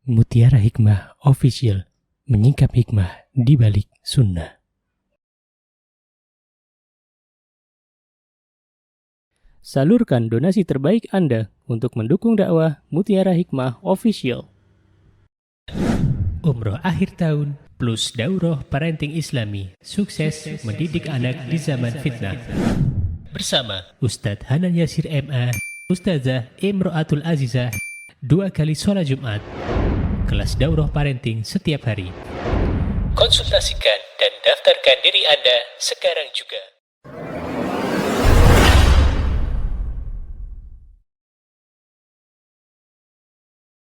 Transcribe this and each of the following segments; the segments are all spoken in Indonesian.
Mutiara Hikmah Official, menyingkap hikmah di balik sunnah. Salurkan donasi terbaik Anda untuk mendukung dakwah Mutiara Hikmah Official. Umroh akhir tahun plus daurah parenting Islami, sukses mendidik anak di zaman fitnah. Bersama Ustadz Hanan Yasir MA, Ustazah Imro'atul Azizah, 2 kali sholat Jumat. Kelas daurah parenting setiap hari. Konsultasikan dan daftarkan diri Anda sekarang juga.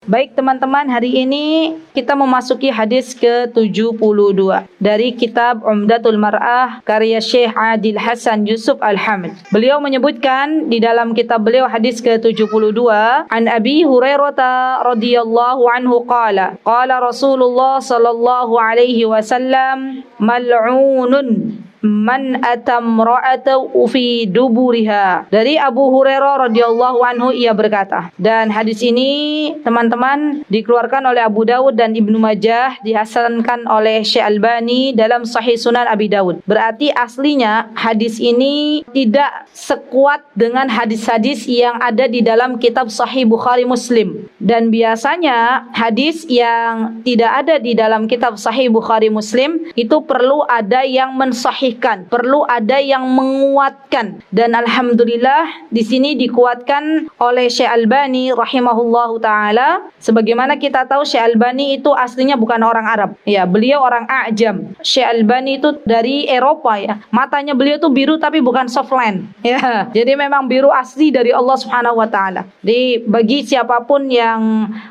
Baik teman-teman, hari ini kita memasuki hadis ke-72 dari kitab Umdatul Mar'ah karya Syekh Adil Hasan Yusuf Al-Hamid. Beliau menyebutkan di dalam kitab beliau hadis ke-72, An Abi Hurairah radhiyallahu anhu qala Rasulullah sallallahu alaihi wasallam mal'unun man atamra'atu fi duburiha. Dari Abu Hurairah radhiyallahu anhu ia berkata, dan hadis ini teman-teman dikeluarkan oleh Abu Dawud dan Ibnu Majah, dihasankan oleh Syekh Albani dalam Sahih Sunan Abi Dawud. Berarti aslinya hadis ini tidak sekuat dengan hadis-hadis yang ada di dalam kitab Sahih Bukhari Muslim. Dan biasanya hadis yang tidak ada di dalam kitab Sahih Bukhari Muslim itu perlu ada yang mensahihkan, perlu ada yang menguatkan. Dan alhamdulillah di sini dikuatkan oleh Syekh Albani rahimahullahu taala. Sebagaimana kita tahu Syekh Albani itu aslinya bukan orang Arab. Ya, beliau orang A'jam. Syekh Albani itu dari Eropa ya. Matanya beliau itu biru tapi bukan softland. Ya, jadi memang biru asli dari Allah Subhanahu wa taala. Jadi bagi siapapun yang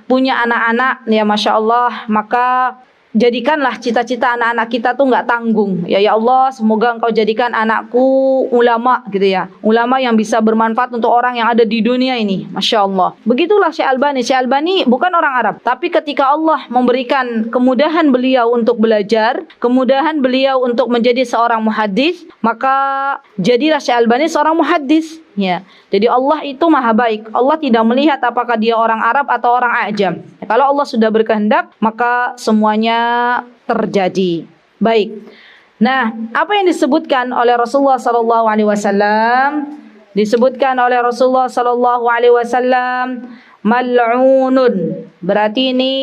punya anak-anak ya Masya Allah, maka jadikanlah cita-cita anak-anak kita tuh nggak tanggung. Ya Allah, semoga Engkau jadikan anakku ulama gitu ya. Ulama yang bisa bermanfaat untuk orang yang ada di dunia ini. Masya Allah. Begitulah Syekh Albani. Syekh Albani bukan orang Arab. Tapi ketika Allah memberikan kemudahan beliau untuk belajar, kemudahan beliau untuk menjadi seorang muhaddis, maka jadilah Syekh Albani seorang muhaddis. Ya, jadi Allah itu maha baik. Allah tidak melihat apakah dia orang Arab atau orang A'jam. Ya, kalau Allah sudah berkehendak, maka semuanya terjadi. Baik. Nah, apa yang disebutkan oleh Rasulullah sallallahu alaihi wasallam? Disebutkan oleh Rasulullah sallallahu alaihi wasallam mal'unun. Berarti ini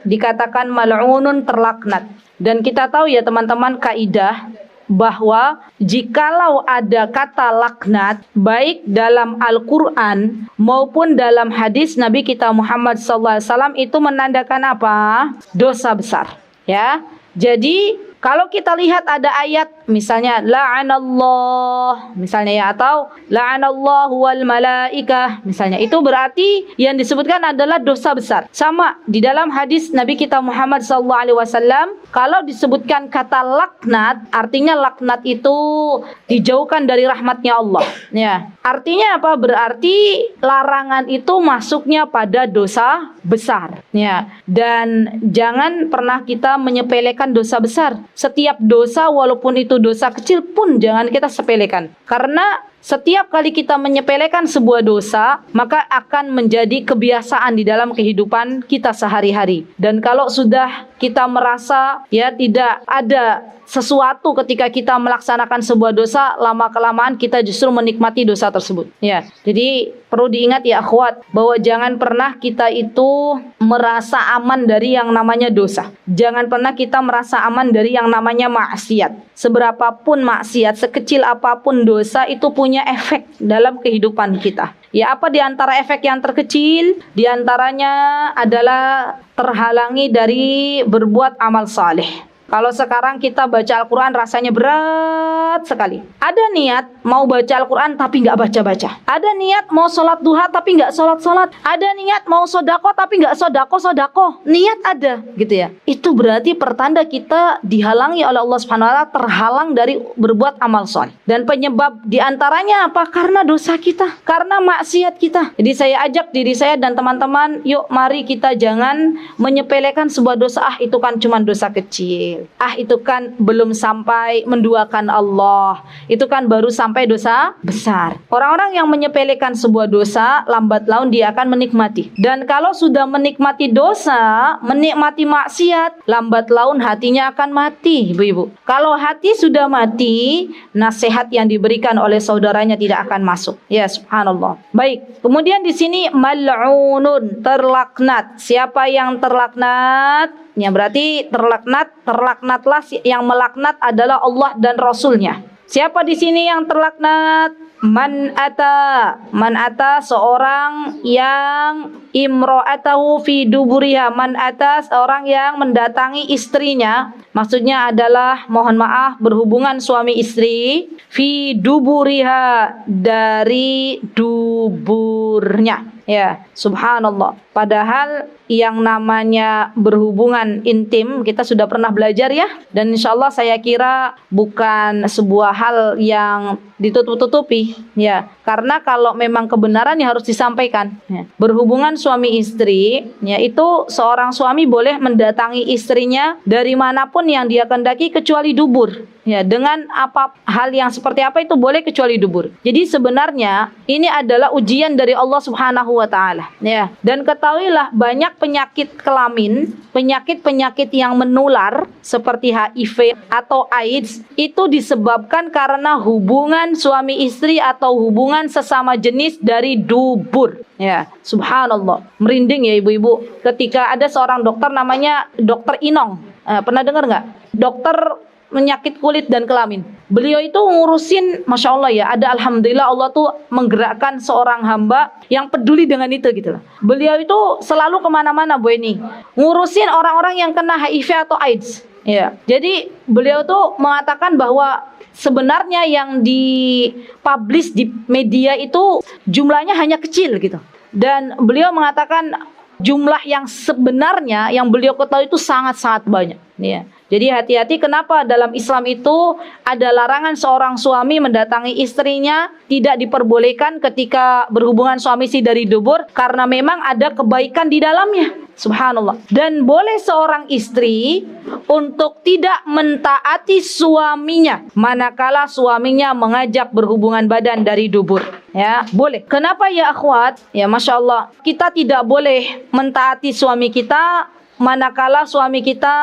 dikatakan mal'unun, terlaknat. Dan kita tahu ya teman-teman kaidah bahwa jikalau ada kata laknat baik dalam Al-Quran maupun dalam hadis Nabi kita Muhammad SAW itu menandakan apa? Dosa besar. Ya, jadi kalau kita lihat ada ayat misalnya la'anallah misalnya ya, atau la'anallahu wal malaikah misalnya, itu berarti yang disebutkan adalah dosa besar. Sama di dalam hadis Nabi kita Muhammad SAW, kalau disebutkan kata laknat, artinya laknat itu dijauhkan dari rahmatnya Allah. Ya, artinya apa? Berarti larangan itu masuknya pada dosa besar. Ya, dan jangan pernah kita menyepelekan dosa besar. Setiap dosa walaupun itu dosa kecil pun jangan kita sepelekan. Karena setiap kali kita menyepelekan sebuah dosa, maka akan menjadi kebiasaan di dalam kehidupan kita sehari-hari. Dan kalau sudah kita merasa ya tidak ada sesuatu ketika kita melaksanakan sebuah dosa, lama-kelamaan kita justru menikmati dosa tersebut. Ya, jadi perlu diingat ya akhwat, bahwa jangan pernah kita itu merasa aman dari yang namanya dosa. Jangan pernah kita merasa aman dari yang namanya maksiat. Seberapapun maksiat, sekecil apapun dosa, itu punya efek dalam kehidupan kita. Ya, apa di antara efek yang terkecil? Di antaranya adalah terhalangi dari berbuat amal saleh. Kalau sekarang kita baca Al-Quran rasanya berat sekali. Ada niat mau baca Al-Quran tapi nggak baca-baca. Ada niat mau sholat duha tapi nggak sholat-sholat. Ada niat mau sodako tapi nggak sodako-sodako. Niat ada gitu ya. Itu berarti pertanda kita dihalangi oleh Allah Subhanahu Wa Taala, terhalang dari berbuat amal soleh. Dan penyebab diantaranya apa? Karena dosa kita, karena maksiat kita. Jadi saya ajak diri saya dan teman-teman, yuk mari kita jangan menyepelekan sebuah dosa. Ah, itu kan cuma dosa kecil. kecil. Itu kan belum sampai menduakan Allah. Itu kan baru sampai dosa besar. Orang-orang yang menyepelekan sebuah dosa, lambat laun dia akan menikmati. Dan kalau sudah menikmati dosa, menikmati maksiat, lambat laun hatinya akan mati, ibu-ibu. Kalau hati sudah mati, nasihat yang diberikan oleh saudaranya tidak akan masuk. Ya, subhanallah. Baik, kemudian di sini mal'unun, terlaknat. Siapa yang terlaknat? Ya, berarti terlaknatlah yang melaknat adalah Allah dan Rasulnya. Siapa di sini yang terlaknat? Man ata seorang yang imra'atahu fi duburiha. Man ata seorang yang mendatangi istrinya. Maksudnya adalah, mohon maaf, berhubungan suami istri fi duburiha, dari duburnya. Ya, subhanallah. Padahal yang namanya berhubungan intim kita sudah pernah belajar ya. Dan insya Allah saya kira bukan sebuah hal yang ditutup-tutupi ya. Karena kalau memang kebenaran ya harus disampaikan ya. Berhubungan suami istri ya, itu seorang suami boleh mendatangi istrinya dari manapun yang dia kehendaki kecuali dubur. Ya, dengan apa hal yang seperti apa itu boleh kecuali dubur. Jadi sebenarnya ini adalah ujian dari Allah Subhanahu wa taala, ya. Dan ketahuilah banyak penyakit kelamin, penyakit-penyakit yang menular seperti HIV atau AIDS itu disebabkan karena hubungan suami istri atau hubungan sesama jenis dari dubur. Ya, subhanallah. Merinding ya ibu-ibu ketika ada seorang dokter namanya Dokter Inong. Pernah dengar nggak? Dokter penyakit kulit dan kelamin. Beliau itu ngurusin, Masya Allah ya, ada alhamdulillah Allah tuh menggerakkan seorang hamba yang peduli dengan itu gitu. Beliau itu selalu kemana-mana Bu Eni, ngurusin orang-orang yang kena HIV atau AIDS. Ya, jadi beliau tuh mengatakan bahwa sebenarnya yang dipublish di media itu jumlahnya hanya kecil gitu. Dan beliau mengatakan jumlah yang sebenarnya yang beliau ketahui itu sangat-sangat banyak. Ya. Jadi hati-hati, kenapa dalam Islam itu ada larangan seorang suami mendatangi istrinya, tidak diperbolehkan ketika berhubungan suami istri dari dubur, karena memang ada kebaikan di dalamnya. Subhanallah. Dan boleh seorang istri untuk tidak mentaati suaminya manakala suaminya mengajak berhubungan badan dari dubur. Ya, boleh. Kenapa ya akhwat? Ya, Masya Allah, kita tidak boleh mentaati suami kita manakala suami kita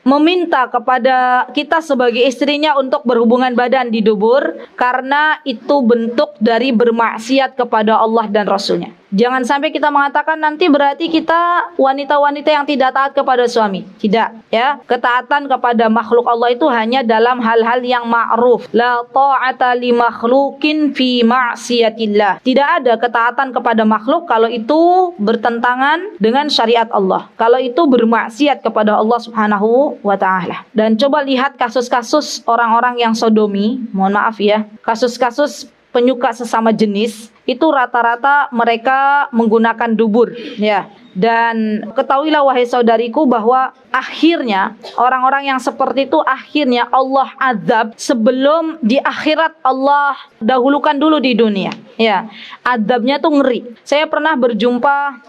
meminta kepada kita sebagai istrinya untuk berhubungan badan di dubur, karena itu bentuk dari bermaksiat kepada Allah dan Rasulnya. Jangan sampai kita mengatakan nanti berarti kita wanita-wanita yang tidak taat kepada suami. Tidak, ya. Ketaatan kepada makhluk Allah itu hanya dalam hal-hal yang ma'ruf. La ta'ata li makhlukin fi ma'siyatillah. Tidak ada ketaatan kepada makhluk kalau itu bertentangan dengan syariat Allah. Kalau itu bermaksiat kepada Allah Subhanahu wa ta'ala. Dan coba lihat kasus-kasus orang-orang yang sodomi, mohon maaf ya, kasus-kasus penyuka sesama jenis, itu rata-rata mereka menggunakan dubur, ya. Dan ketahuilah wahai saudariku bahwa akhirnya orang-orang yang seperti itu akhirnya Allah azab sebelum di akhirat Allah dahulukan dulu di dunia. Ya, azabnya tuh ngeri. Saya pernah berjumpa,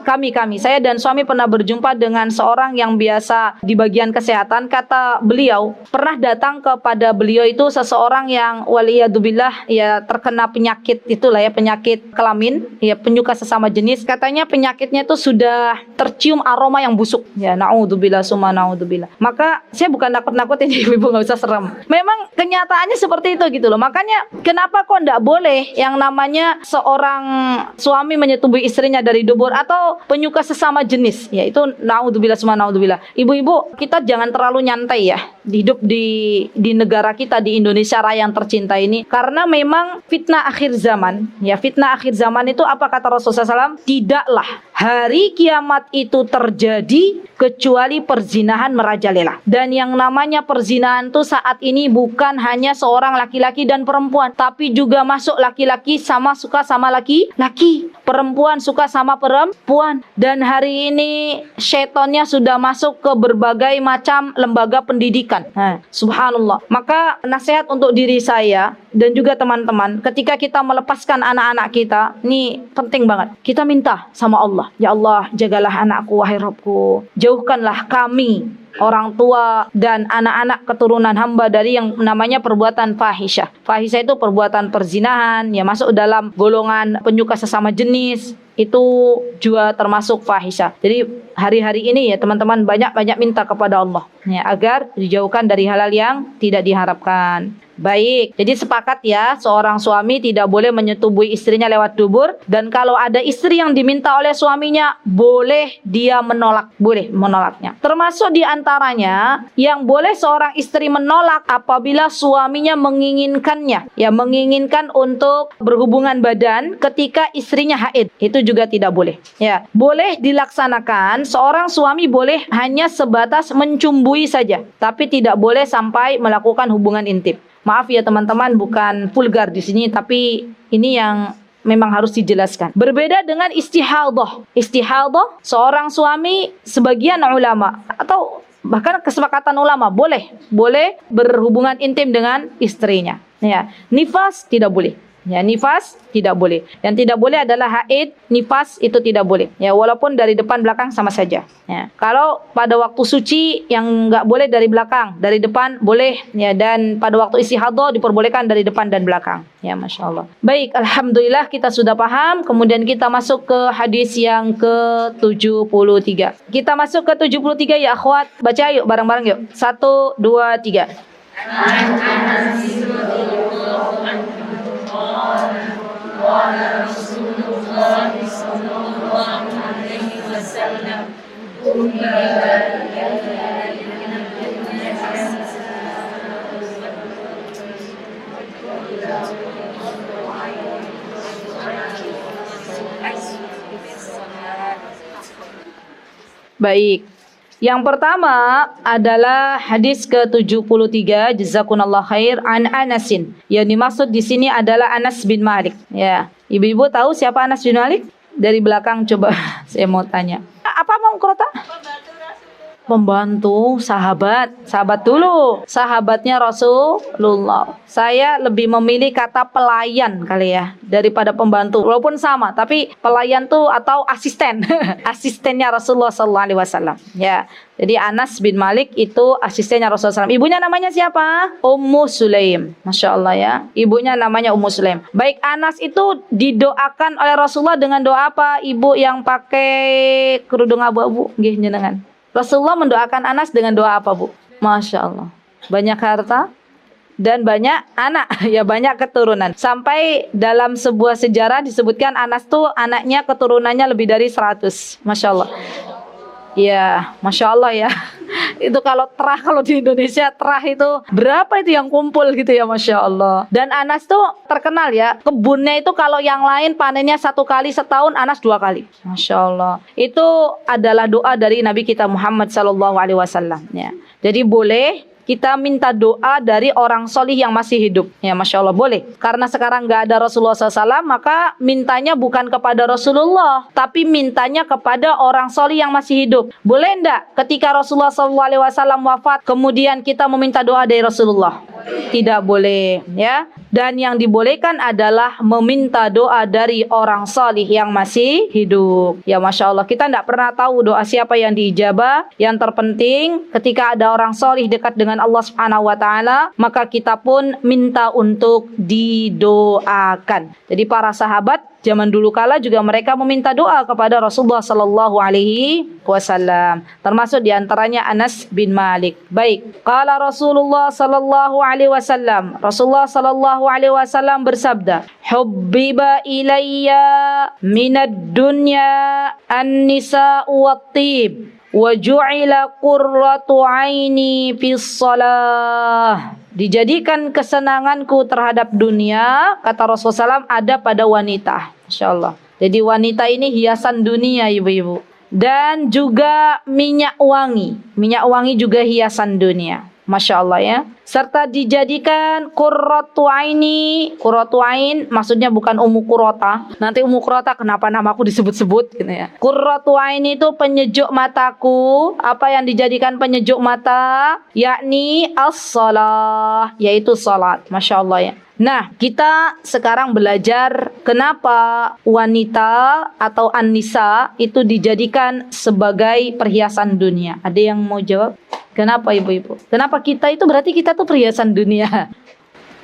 saya dan suami pernah berjumpa dengan seorang yang biasa di bagian kesehatan. Kata beliau, pernah datang kepada beliau itu seseorang yang waliyadzubillah ya terkena penyakit itulah ya, penyakit kelamin, ya penyuka sesama jenis. Katanya penyakitnya itu sudah tercium aroma yang busuk. Ya, naudzubillah summa naudzubillah. Maka saya bukan nakut-nakutin ibu, nggak usah serem. Memang kenyataannya seperti itu gitu loh. Makanya kenapa kok nggak boleh yang namanya seorang suami menyetubuhi istrinya dari dubur atau penyuka sesama jenis? Ya itu naudzubillah summa naudzubillah. Ibu-ibu, kita jangan terlalu nyantai ya hidup di negara kita, di Indonesia Raya yang tercinta ini, karena memang fitnah akhir zaman. Ya, fitnah akhir zaman itu apa kata Rasulullah SAW? Tidaklah hari kiamat itu terjadi kecuali perzinahan merajalela. Dan yang namanya perzinahan itu saat ini bukan hanya seorang laki-laki dan perempuan, tapi juga masuk laki-laki suka sama laki-laki, perempuan suka sama perempuan. Dan hari ini syaitannya sudah masuk ke berbagai macam lembaga pendidikan. Subhanallah. Maka nasihat untuk diri saya dan juga teman-teman, ketika kita melepaskan anak-anak kita, ini penting banget. Kita minta sama Allah, ya Allah, jagalah anakku wahai Rabbku, jauhkanlah kami, orang tua dan anak-anak keturunan hamba dari yang namanya perbuatan fahisyah. Fahisyah itu perbuatan perzinahan, ya masuk dalam golongan penyuka sesama jenis, itu juga termasuk fahisyah. Jadi hari-hari ini ya teman-teman banyak-banyak minta kepada Allah ya, agar dijauhkan dari hal-hal yang tidak diharapkan. Baik, jadi sepakat ya, seorang suami tidak boleh menyetubuhi istrinya lewat dubur, dan kalau ada istri yang diminta oleh suaminya, boleh dia menolak, boleh menolaknya. Termasuk diantaranya yang boleh seorang istri menolak apabila suaminya menginginkannya, ya menginginkan untuk berhubungan badan ketika istrinya haid, itu juga tidak boleh. Ya, boleh dilaksanakan, seorang suami boleh hanya sebatas mencumbui saja, tapi tidak boleh sampai melakukan hubungan intim. Maaf ya teman-teman, bukan vulgar di sini, tapi ini yang memang harus dijelaskan. Berbeda dengan istihadah. Istihadah, seorang suami, sebagian ulama atau bahkan kesepakatan ulama boleh berhubungan intim dengan istrinya. Ya, nifas tidak boleh. Ya, nifas tidak boleh. Yang tidak boleh adalah haid, nifas itu tidak boleh. Ya, walaupun dari depan belakang sama saja. Ya, kalau pada waktu suci yang enggak boleh dari belakang, dari depan boleh. Ya, dan pada waktu istihadah diperbolehkan dari depan dan belakang. Ya, masya Allah. Baik, alhamdulillah kita sudah paham. Kemudian kita masuk ke hadis yang ke-73. Kita masuk ke 73 ya akhwat. Baca yuk bareng-bareng yuk. 1, 2, 3. Baik. Yang pertama adalah hadis ke-73, jazakumullah khair, an Anasin. Yang dimaksud di sini adalah Anas bin Malik. Ya, ibu-ibu tahu siapa Anas bin Malik? Dari belakang coba saya mau tanya. Apa mau Krota? Pembantu, sahabat dulu, sahabatnya Rasulullah. Saya lebih memilih kata pelayan kali ya daripada pembantu, walaupun sama, tapi pelayan tuh atau asisten, asistennya Rasulullah SAW. Ya, jadi Anas bin Malik itu asistennya Rasulullah SAW. Ibunya namanya siapa? Ummu Sulaim. Masya Allah ya, ibunya namanya Ummu Sulaim. Baik, Anas itu didoakan oleh Rasulullah dengan doa apa? Ibu yang pakai kerudung abu-abu, nggih jenengan. Rasulullah mendoakan Anas dengan doa apa, Bu? Masya Allah. Banyak harta dan banyak anak, ya banyak keturunan. Sampai dalam sebuah sejarah disebutkan Anas tuh anaknya keturunannya lebih dari 100. Masya Allah. Ya, Masya Allah ya. Itu kalau di Indonesia terah itu berapa itu yang kumpul gitu ya, Masya Allah. Dan Anas tuh terkenal ya, kebunnya itu kalau yang lain panennya 1 kali setahun, Anas 2 kali. Masya Allah. Itu adalah doa dari Nabi kita Muhammad SAW ya. Jadi boleh kita minta doa dari orang solih yang masih hidup. Ya, Masya Allah, boleh. Karena sekarang nggak ada Rasulullah SAW, maka mintanya bukan kepada Rasulullah, tapi mintanya kepada orang solih yang masih hidup. Boleh enggak ketika Rasulullah SAW wafat, kemudian kita meminta doa dari Rasulullah? Tidak boleh, ya. Dan yang dibolehkan adalah meminta doa dari orang salih yang masih hidup. Ya, Masya Allah, kita tidak pernah tahu doa siapa yang diijabah. Yang terpenting ketika ada orang salih dekat dengan Allah Subhanahu wa taala, maka kita pun minta untuk didoakan. Jadi para sahabat zaman dulu kala juga mereka meminta doa kepada Rasulullah sallallahu alaihi wasallam. Termasuk diantaranya Anas bin Malik. Baik, qala Rasulullah sallallahu alaihi wasallam. Rasulullah sallallahu alaihi wasallam bersabda, "Hubbiba ilayya minad dunya an-nisa'u wat-tib wa ju'ila qurratu 'aini fis shalah." Dijadikan kesenanganku terhadap dunia, kata Rasulullah SAW, ada pada wanita. Masya Allah. Jadi wanita ini hiasan dunia, ibu-ibu. Dan juga minyak wangi. Minyak wangi juga hiasan dunia. Masya Allah ya. Serta dijadikan qurratu aini. Qurratu ain maksudnya bukan Ummu Qurrata. Nanti Ummu Qurrata kenapa namaku disebut-sebut gitu ya. Qurratu aini itu penyejuk mataku. Apa yang dijadikan penyejuk mata? Yakni as-salah, yaitu salat. Masya Allah ya. Nah, kita sekarang belajar kenapa wanita atau an-nisa itu dijadikan sebagai perhiasan dunia. Ada yang mau jawab? Kenapa ibu-ibu? Kenapa kita itu berarti kita tuh perhiasan dunia?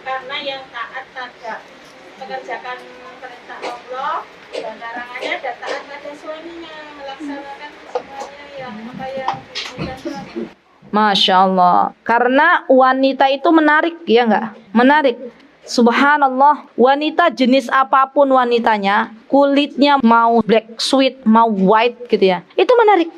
Karena yang taat pada mengerjakan perintah Allah dan larangannya dan taat pada suaminya, melaksanakan semuanya yang apa yang diinginkan suami. Masya Allah. Karena wanita itu menarik, ya enggak? Menarik. Subhanallah, wanita jenis apapun wanitanya, kulitnya mau black sweet, mau white gitu ya, itu menarik.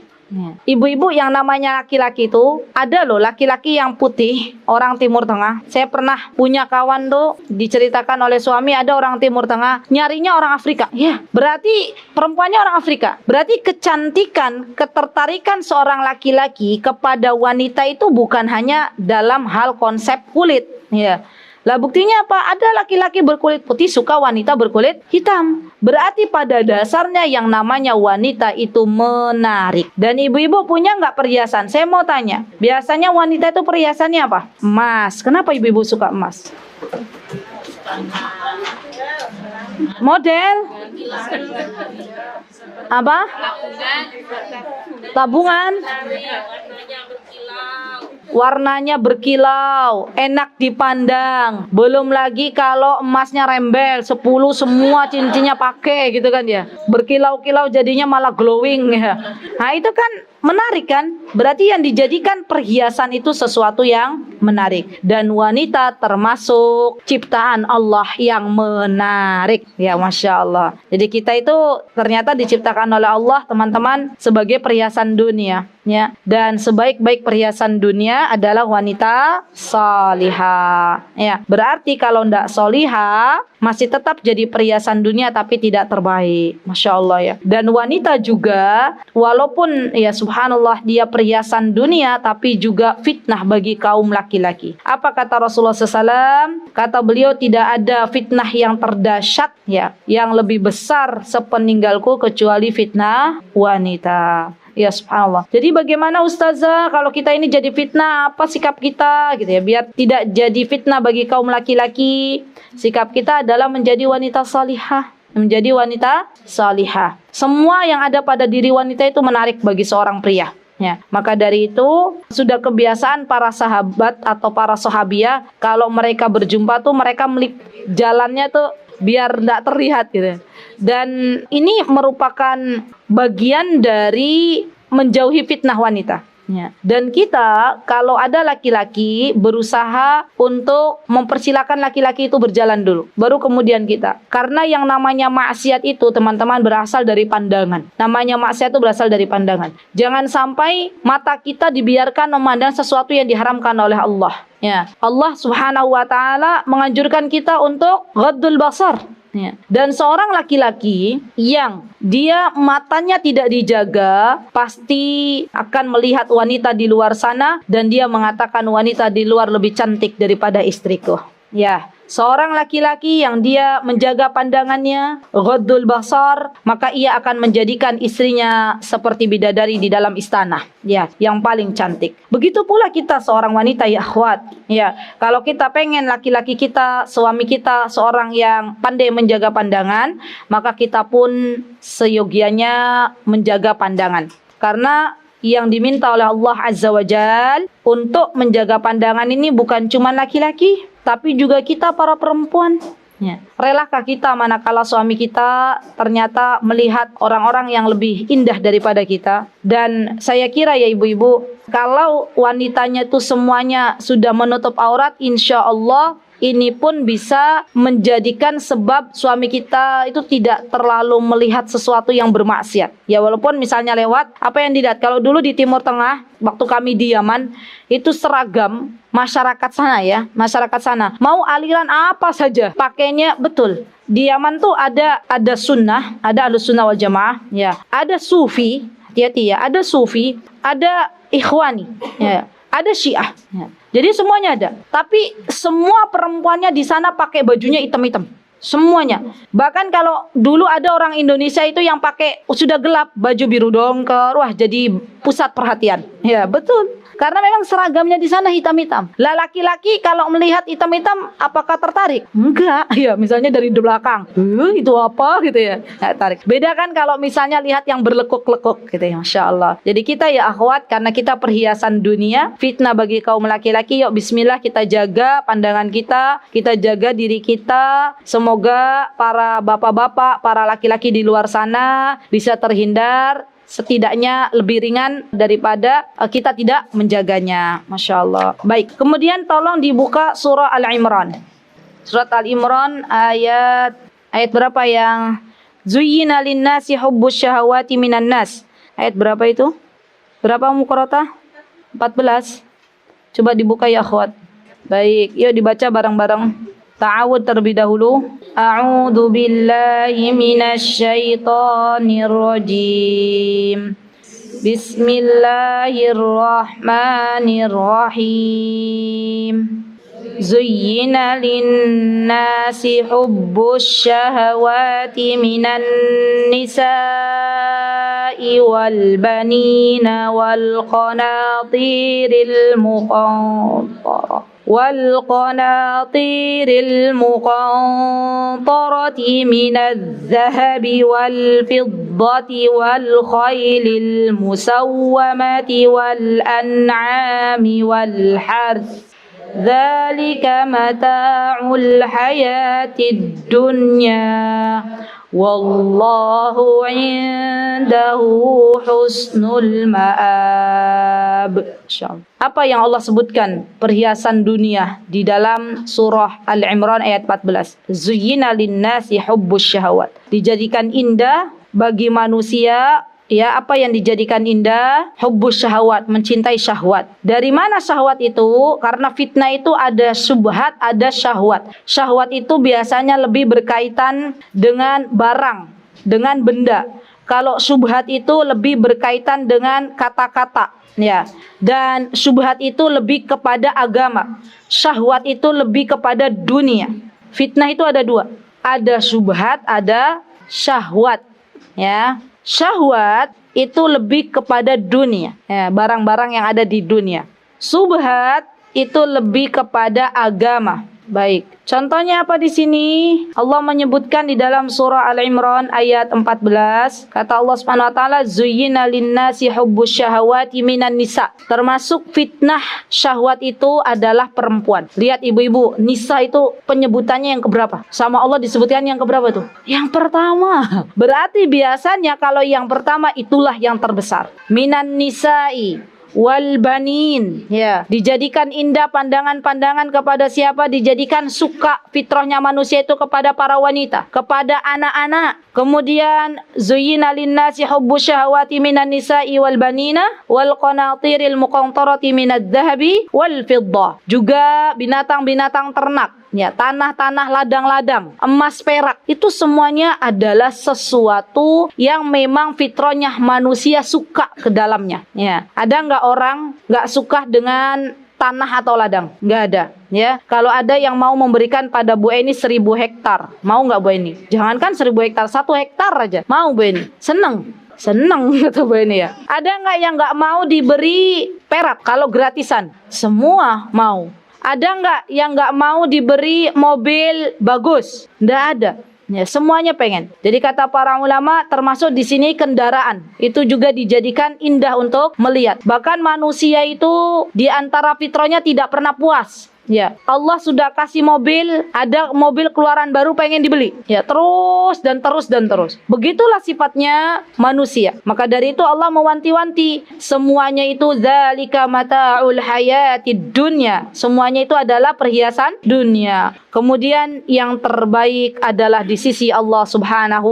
Ibu-ibu yang namanya laki-laki itu, ada loh laki-laki yang putih, orang Timur Tengah. Saya pernah punya kawan tuh, diceritakan oleh suami ada orang Timur Tengah, nyarinya orang Afrika. Ya, berarti perempuannya orang Afrika. Berarti kecantikan, ketertarikan seorang laki-laki kepada wanita itu bukan hanya dalam hal konsep kulit. Ya. Lah buktinya apa? Ada laki-laki berkulit putih suka wanita berkulit hitam. Berarti pada dasarnya yang namanya wanita itu menarik. Dan ibu-ibu punya nggak perhiasan? Saya mau tanya. Biasanya wanita itu perhiasannya apa? Emas. Kenapa ibu-ibu suka emas? Model? Apa? Tabungan? Warnanya berkilau, enak dipandang. Belum lagi kalau emasnya rembel, 10 semua cincinnya pakai gitu kan ya. Berkilau-kilau jadinya malah glowing ya. Nah itu kan menarik kan? Berarti yang dijadikan perhiasan itu sesuatu yang menarik. Dan wanita termasuk ciptaan Allah yang menarik. Ya Masya Allah. Jadi kita itu ternyata diciptakan oleh Allah teman-teman sebagai perhiasan dunia. Ya. Dan sebaik-baik perhiasan dunia adalah wanita salihah. Ya. Berarti kalau tidak salihah masih tetap jadi perhiasan dunia tapi tidak terbaik. Masya Allah ya. Dan wanita juga walaupun ya subhanallah dia perhiasan dunia tapi juga fitnah bagi kaum laki-laki. Apa kata Rasulullah SAW? Kata beliau tidak ada fitnah yang terdahsyat ya, yang lebih besar sepeninggalku kecuali fitnah wanita. Ya subhanallah. Jadi bagaimana ustazah kalau kita ini jadi fitnah, apa sikap kita gitu ya, biar tidak jadi fitnah bagi kaum laki-laki. Sikap kita adalah menjadi wanita salihah, menjadi wanita salihah. Semua yang ada pada diri wanita itu menarik bagi seorang pria. Ya, maka dari itu sudah kebiasaan para sahabat atau para sahabiah kalau mereka berjumpa tuh mereka jalannya tuh biar tidak terlihat gitu. Dan ini merupakan bagian dari menjauhi fitnah wanita. Ya. Dan kita kalau ada laki-laki berusaha untuk mempersilahkan laki-laki itu berjalan dulu, baru kemudian kita. Karena yang namanya maksiat itu teman-teman berasal dari pandangan. Namanya maksiat itu berasal dari pandangan. Jangan sampai mata kita dibiarkan memandang sesuatu yang diharamkan oleh Allah. Ya. Allah Subhanahu wa taala menganjurkan kita untuk ghaddul basar. Ya. Dan seorang laki-laki yang dia matanya tidak dijaga pasti akan melihat wanita di luar sana dan dia mengatakan wanita di luar lebih cantik daripada istriku. Ya, seorang laki-laki yang dia menjaga pandangannya, ghaddul basar, maka ia akan menjadikan istrinya seperti bidadari di dalam istana, ya, yang paling cantik. Begitu pula kita seorang wanita ya akhwat, ya. Kalau kita pengen laki-laki kita, suami kita seorang yang pandai menjaga pandangan, maka kita pun seyogianya menjaga pandangan. Karena yang diminta oleh Allah Azza wa Jal untuk menjaga pandangan ini bukan cuma laki-laki, tapi juga kita para perempuan. Ya. Relakah kita manakala suami kita ternyata melihat orang-orang yang lebih indah daripada kita? Dan saya kira ya ibu-ibu, kalau wanitanya itu semuanya sudah menutup aurat, insya Allah ini pun bisa menjadikan sebab suami kita itu tidak terlalu melihat sesuatu yang bermaksiat. Ya walaupun misalnya lewat, apa yang dilihat? Kalau dulu di Timur Tengah, waktu kami di Yaman, itu seragam masyarakat sana ya, masyarakat sana. Mau aliran apa saja, pakainya betul. Di Yaman tuh ada sunnah, ada ahlus sunnah wal jamaah, ya. Ada sufi, hati-hati ya, ada sufi, ada ikhwani, ya. Ada syiah, ya. Jadi semuanya ada. Tapi semua perempuannya di sana pakai bajunya hitam-hitam. Semuanya. Bahkan kalau dulu ada orang Indonesia itu yang pakai sudah gelap baju biru dongker, wah jadi pusat perhatian. Ya, betul. Karena memang seragamnya di sana hitam-hitam. Lah laki-laki kalau melihat hitam-hitam apakah tertarik? Enggak. Ya, misalnya dari belakang. Itu apa gitu ya? Nggak tarik. Beda kan kalau misalnya lihat yang berlekuk-lekuk gitu ya. Masya Allah. Jadi kita ya akhwat, karena kita perhiasan dunia, fitnah bagi kaum laki-laki. Yuk bismillah kita jaga pandangan kita jaga diri kita. Semoga para bapak-bapak, para laki-laki di luar sana bisa terhindar, setidaknya lebih ringan daripada kita tidak menjaganya. Masya Allah. Baik, kemudian tolong dibuka surah Al-Imran. Surat Al-Imran ayat berapa yang Zuyyina linnasi hubbus syahawati minan nas. Ayat berapa itu? Berapa muqarata? 14. Coba dibuka ya akhwat. Baik, yuk dibaca bareng-bareng. Ta'awud terlebih dahulu. A'udzu billahi minasy syaithanir rajim. Bismillahirrahmanirrahim. Zuyyina linnasi hubbus syahawati minan nisa'i wal banina wal qanatiril muqantarah والقناطير المقنطرة من الذهب والفضة والخيل المسومة والأنعام والحرث ذلك متاع الحياة الدنيا Wallahu indahu husnul ma'ab. Apa yang Allah sebutkan perhiasan dunia di dalam surah Al-Imran ayat 14. Zuyyina linnasi hubbus syahawat. Dijadikan indah bagi manusia. Ya, apa yang dijadikan indah? Hubbus syahwat, mencintai syahwat. Dari mana syahwat itu? Karena fitnah itu ada syubhat, ada syahwat. Syahwat itu biasanya lebih berkaitan dengan barang, dengan benda. Kalau syubhat itu lebih berkaitan dengan kata-kata, ya. Dan syubhat itu lebih kepada agama. Syahwat itu lebih kepada dunia. Fitnah itu ada dua. Ada syubhat, ada syahwat, ya. Syahwat itu lebih kepada dunia, ya, barang-barang yang ada di dunia. Subhat itu lebih kepada agama. Baik, contohnya apa di sini? Allah menyebutkan di dalam surah Al-Imran ayat 14, kata Allah Subhanahu wa taala, zuyyina linnasi hubbus syahawati minan nisa. Termasuk fitnah syahwat itu adalah perempuan. Lihat ibu-ibu, nisa itu penyebutannya yang keberapa? Sama Allah disebutkan yang keberapa tuh? Yang pertama. Berarti biasanya kalau yang pertama itulah yang terbesar. Minan nisa'i wal banin, ya, dijadikan indah pandangan-pandangan kepada siapa? Dijadikan suka fitrahnya manusia itu kepada para wanita, kepada anak-anak. Kemudian zuyyina linnasi hubbus syahawati minan nisa'i wal banina wal qanatiril muqantarati minadh dhahabi wal fiddah. Juga binatang-binatang ternak, ya, tanah-tanah ladang-ladang, emas perak, itu semuanya adalah sesuatu yang memang fitrahnya manusia suka ke dalamnya, ya. Ada nggak orang nggak suka dengan tanah atau ladang? Nggak ada, ya. Kalau ada yang mau memberikan pada Bu Eni 1000 hektar, mau nggak Bu Eni? Jangankan 1000 hektar, 1 hektar aja mau Bu Eni? Seneng kata Bu Eni, ya. Ada nggak yang nggak mau diberi perak kalau gratisan? Semua mau. Ada nggak yang nggak mau diberi mobil bagus? Nggak ada. Ya, semuanya pengen. Jadi kata para ulama, termasuk di sini kendaraan itu juga dijadikan indah untuk melihat. Bahkan manusia itu di antara fitrahnya tidak pernah puas. Ya, Allah sudah kasih mobil, ada mobil keluaran baru pengen dibeli. Ya, terus dan terus dan terus. Begitulah sifatnya manusia. Maka dari itu Allah mewanti-wanti, semuanya itu dzalika mata'ul hayatid dunya. Semuanya itu adalah perhiasan dunia. Kemudian yang terbaik adalah di sisi Allah Subhanahu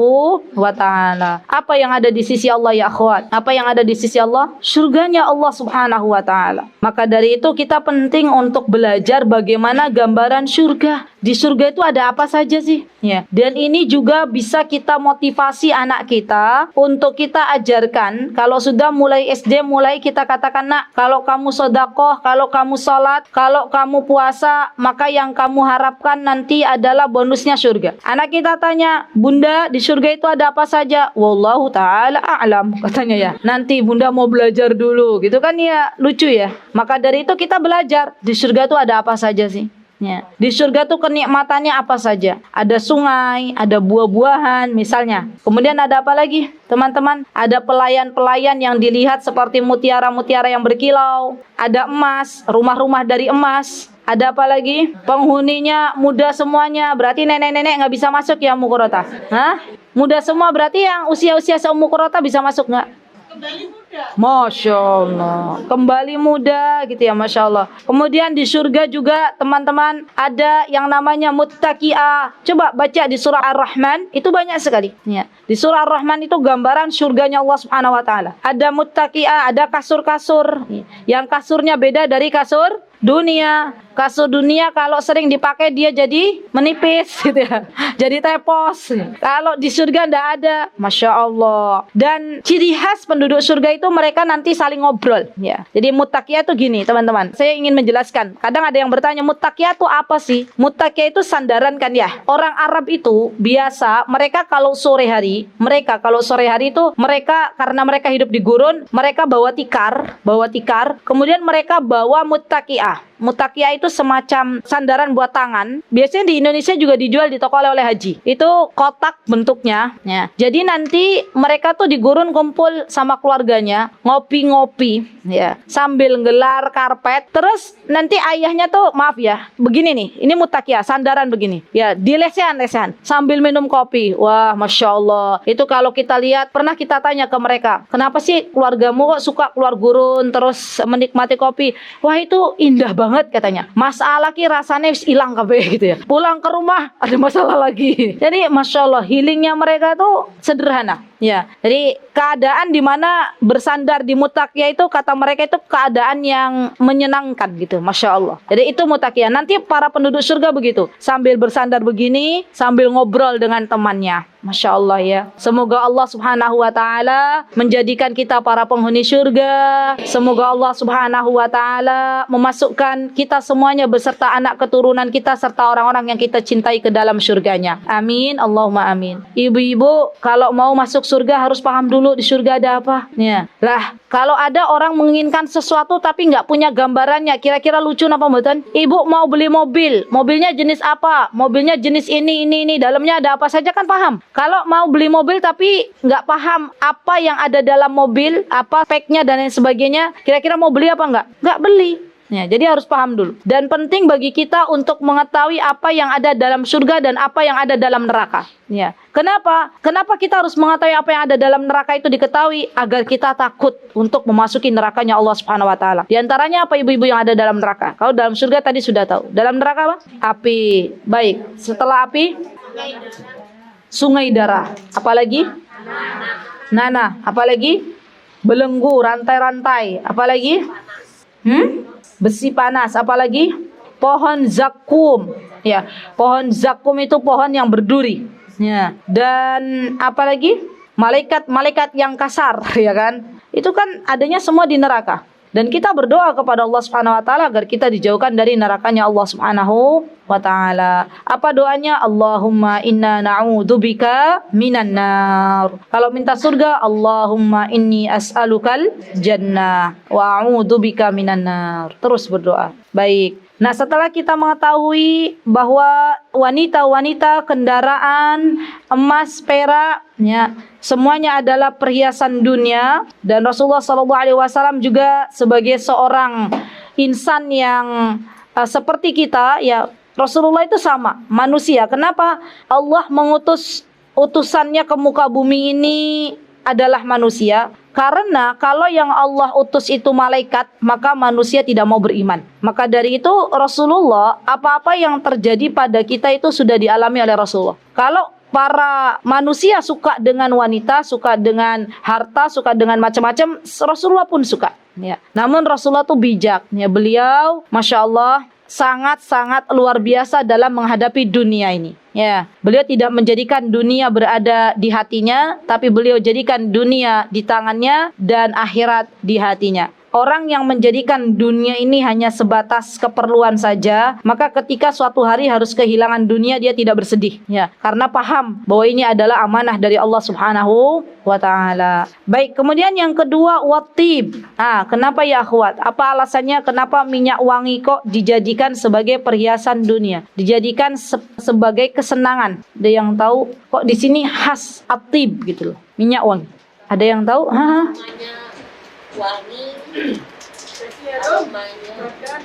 wa taala. Apa yang ada di sisi Allah ya akhwat? Apa yang ada di sisi Allah? Surganya Allah Subhanahu wa taala. Maka dari itu kita penting untuk belajar belajar bagaimana gambaran surga. Di surga itu ada apa saja sih? Ya. Dan ini juga bisa kita motivasi anak kita untuk kita ajarkan. Kalau sudah mulai SD, mulai kita katakan, nak, kalau kamu sedekah, kalau kamu salat, kalau kamu puasa, maka yang kamu harapkan nanti adalah bonusnya surga. Anak kita tanya, bunda, di surga itu ada apa saja? Wallahu ta'ala a'lam, katanya ya. Nanti bunda mau belajar dulu, gitu kan ya, lucu ya. Maka dari itu kita belajar, di surga itu ada apa saja sih? Ya. Di surga tuh kenikmatannya apa saja? Ada sungai, ada buah-buahan misalnya. Kemudian ada apa lagi? Teman-teman, ada pelayan-pelayan yang dilihat seperti mutiara-mutiara yang berkilau. Ada emas, rumah-rumah dari emas. Ada apa lagi? Penghuninya muda semuanya. Berarti nenek-nenek nggak bisa masuk ya Mukurota? Hah? Muda semua berarti yang usia-usia seumukurota bisa masuk nggak? Kembali muda. Masya Allah, kembali muda gitu ya, Masya Allah. Kemudian di surga juga teman-teman ada yang namanya muttaqi'ah. Coba baca di surah Ar-Rahman, itu banyak sekali ya. Di surah Ar-Rahman itu gambaran surganya Allah Subhanahu wa taala. Ada muttaqi'ah, ada kasur-kasur. Yang kasurnya beda dari kasur dunia. Kasur dunia kalau sering dipakai dia jadi menipis gitu ya. Jadi tepos. Kalau di surga ndak ada. Masya Allah. Dan ciri khas penduduk surga itu mereka nanti saling ngobrol ya. Jadi muttaqiyah itu gini teman-teman. Saya ingin menjelaskan. Kadang ada yang bertanya muttaqiyah itu apa sih? Muttaqiyah itu sandaran kan ya. Orang Arab itu biasa mereka kalau sore hari itu mereka karena mereka hidup di gurun, mereka bawa tikar. Kemudian mereka bawa muttaqiyah. Muttaqiyah itu semacam sandaran buat tangan. Biasanya di Indonesia juga dijual di toko oleh-oleh haji. Itu kotak bentuknya ya. Jadi nanti mereka tuh di gurun kumpul sama keluarganya, ngopi-ngopi ya, sambil nggelar karpet. Terus nanti ayahnya tuh maaf ya, begini nih. Ini muttaqiyah, sandaran begini. Ya, di lesehan sambil minum kopi. Wah, Masya Allah. Itu kalau kita lihat, pernah kita tanya ke mereka, kenapa sih keluargamu kok suka keluar gurun terus menikmati kopi? Wah, itu indah banget katanya. Masalah ki rasanya hilang kabeh gitu ya. Pulang ke rumah ada masalah lagi. Jadi Masya Allah healingnya mereka tuh sederhana. Ya, jadi keadaan di mana bersandar di muttaqiyah itu kata mereka itu keadaan yang menyenangkan gitu, Masya Allah. Jadi itu muttaqiyah. Nanti para penduduk surga begitu, sambil bersandar begini, sambil ngobrol dengan temannya. Masya Allah ya. Semoga Allah Subhanahu wa taala menjadikan kita para penghuni surga. Semoga Allah Subhanahu wa taala memasukkan kita semuanya beserta anak keturunan kita serta orang-orang yang kita cintai ke dalam surganya. Amin, Allahumma amin. Ibu-ibu kalau mau masuk surga harus paham dulu di surga ada apa. Ya. Lah, kalau ada orang menginginkan sesuatu tapi nggak punya gambarannya, kira-kira lucu apa mboten? Ibu mau beli mobil, mobilnya jenis apa? Mobilnya jenis ini, dalamnya ada apa saja kan paham. Kalau mau beli mobil tapi nggak paham apa yang ada dalam mobil, apa speknya dan lain sebagainya, kira-kira mau beli apa nggak? Nggak beli. Ya, jadi harus paham dulu. Dan penting bagi kita untuk mengetahui apa yang ada dalam surga dan apa yang ada dalam neraka. Ya. Kenapa? Kenapa kita harus mengetahui apa yang ada dalam neraka itu diketahui? Agar kita takut untuk memasuki nerakanya Allah Subhanahu wa taala. Di antaranya apa ibu-ibu yang ada dalam neraka? Kalau dalam surga tadi sudah tahu. Dalam neraka apa? Api. Baik. Setelah api? Sungai darah. Apalagi? Nanah. Apalagi? Belenggu, rantai-rantai. Apalagi? Besi panas. Apalagi? Pohon zakum. Ya, pohon zakum itu pohon yang berduri. Ya. Dan apalagi? Malaikat-malaikat yang kasar, ya kan? Itu kan adanya semua di neraka. Dan kita berdoa kepada Allah Subhanahu wa taala agar kita dijauhkan dari nerakanya Allah Subhanahu wa taala. Apa doanya? Allahumma inna na'udzubika minan nar. Kalau minta surga, Allahumma inni as'alukal jannah wa a'udzubika minan nar. Terus berdoa. Baik. Nah, setelah kita mengetahui bahwa wanita-wanita kendaraan emas, perak, ya, semuanya adalah perhiasan dunia, dan Rasulullah SAW juga sebagai seorang insan yang seperti kita, ya, Rasulullah itu sama manusia. Kenapa Allah mengutus utusannya ke muka bumi ini adalah manusia? Karena kalau yang Allah utus itu malaikat, maka manusia tidak mau beriman. Maka dari itu Rasulullah, apa-apa yang terjadi pada kita itu sudah dialami oleh Rasulullah. Kalau para manusia suka dengan wanita, suka dengan harta, suka dengan macam-macam, Rasulullah pun suka. Ya. Namun Rasulullah itu bijak. Ya, beliau, Masya Allah, sangat-sangat luar biasa dalam menghadapi dunia ini. Ya, beliau tidak menjadikan dunia berada di hatinya, tapi beliau jadikan dunia di tangannya dan akhirat di hatinya. Orang yang menjadikan dunia ini hanya sebatas keperluan saja, maka ketika suatu hari harus kehilangan dunia, dia tidak bersedih. Ya, karena paham bahwa ini adalah amanah dari Allah Subhanahu wa Ta'ala. Baik, kemudian yang kedua, watib. Kenapa ya akhwat? Apa alasannya kenapa minyak wangi kok dijadikan sebagai perhiasan dunia? Dijadikan sebagai kesenangan. Ada yang tahu kok di sini khas atib gitu loh, minyak wangi? Ada yang tahu? Wangi, aromanya membuat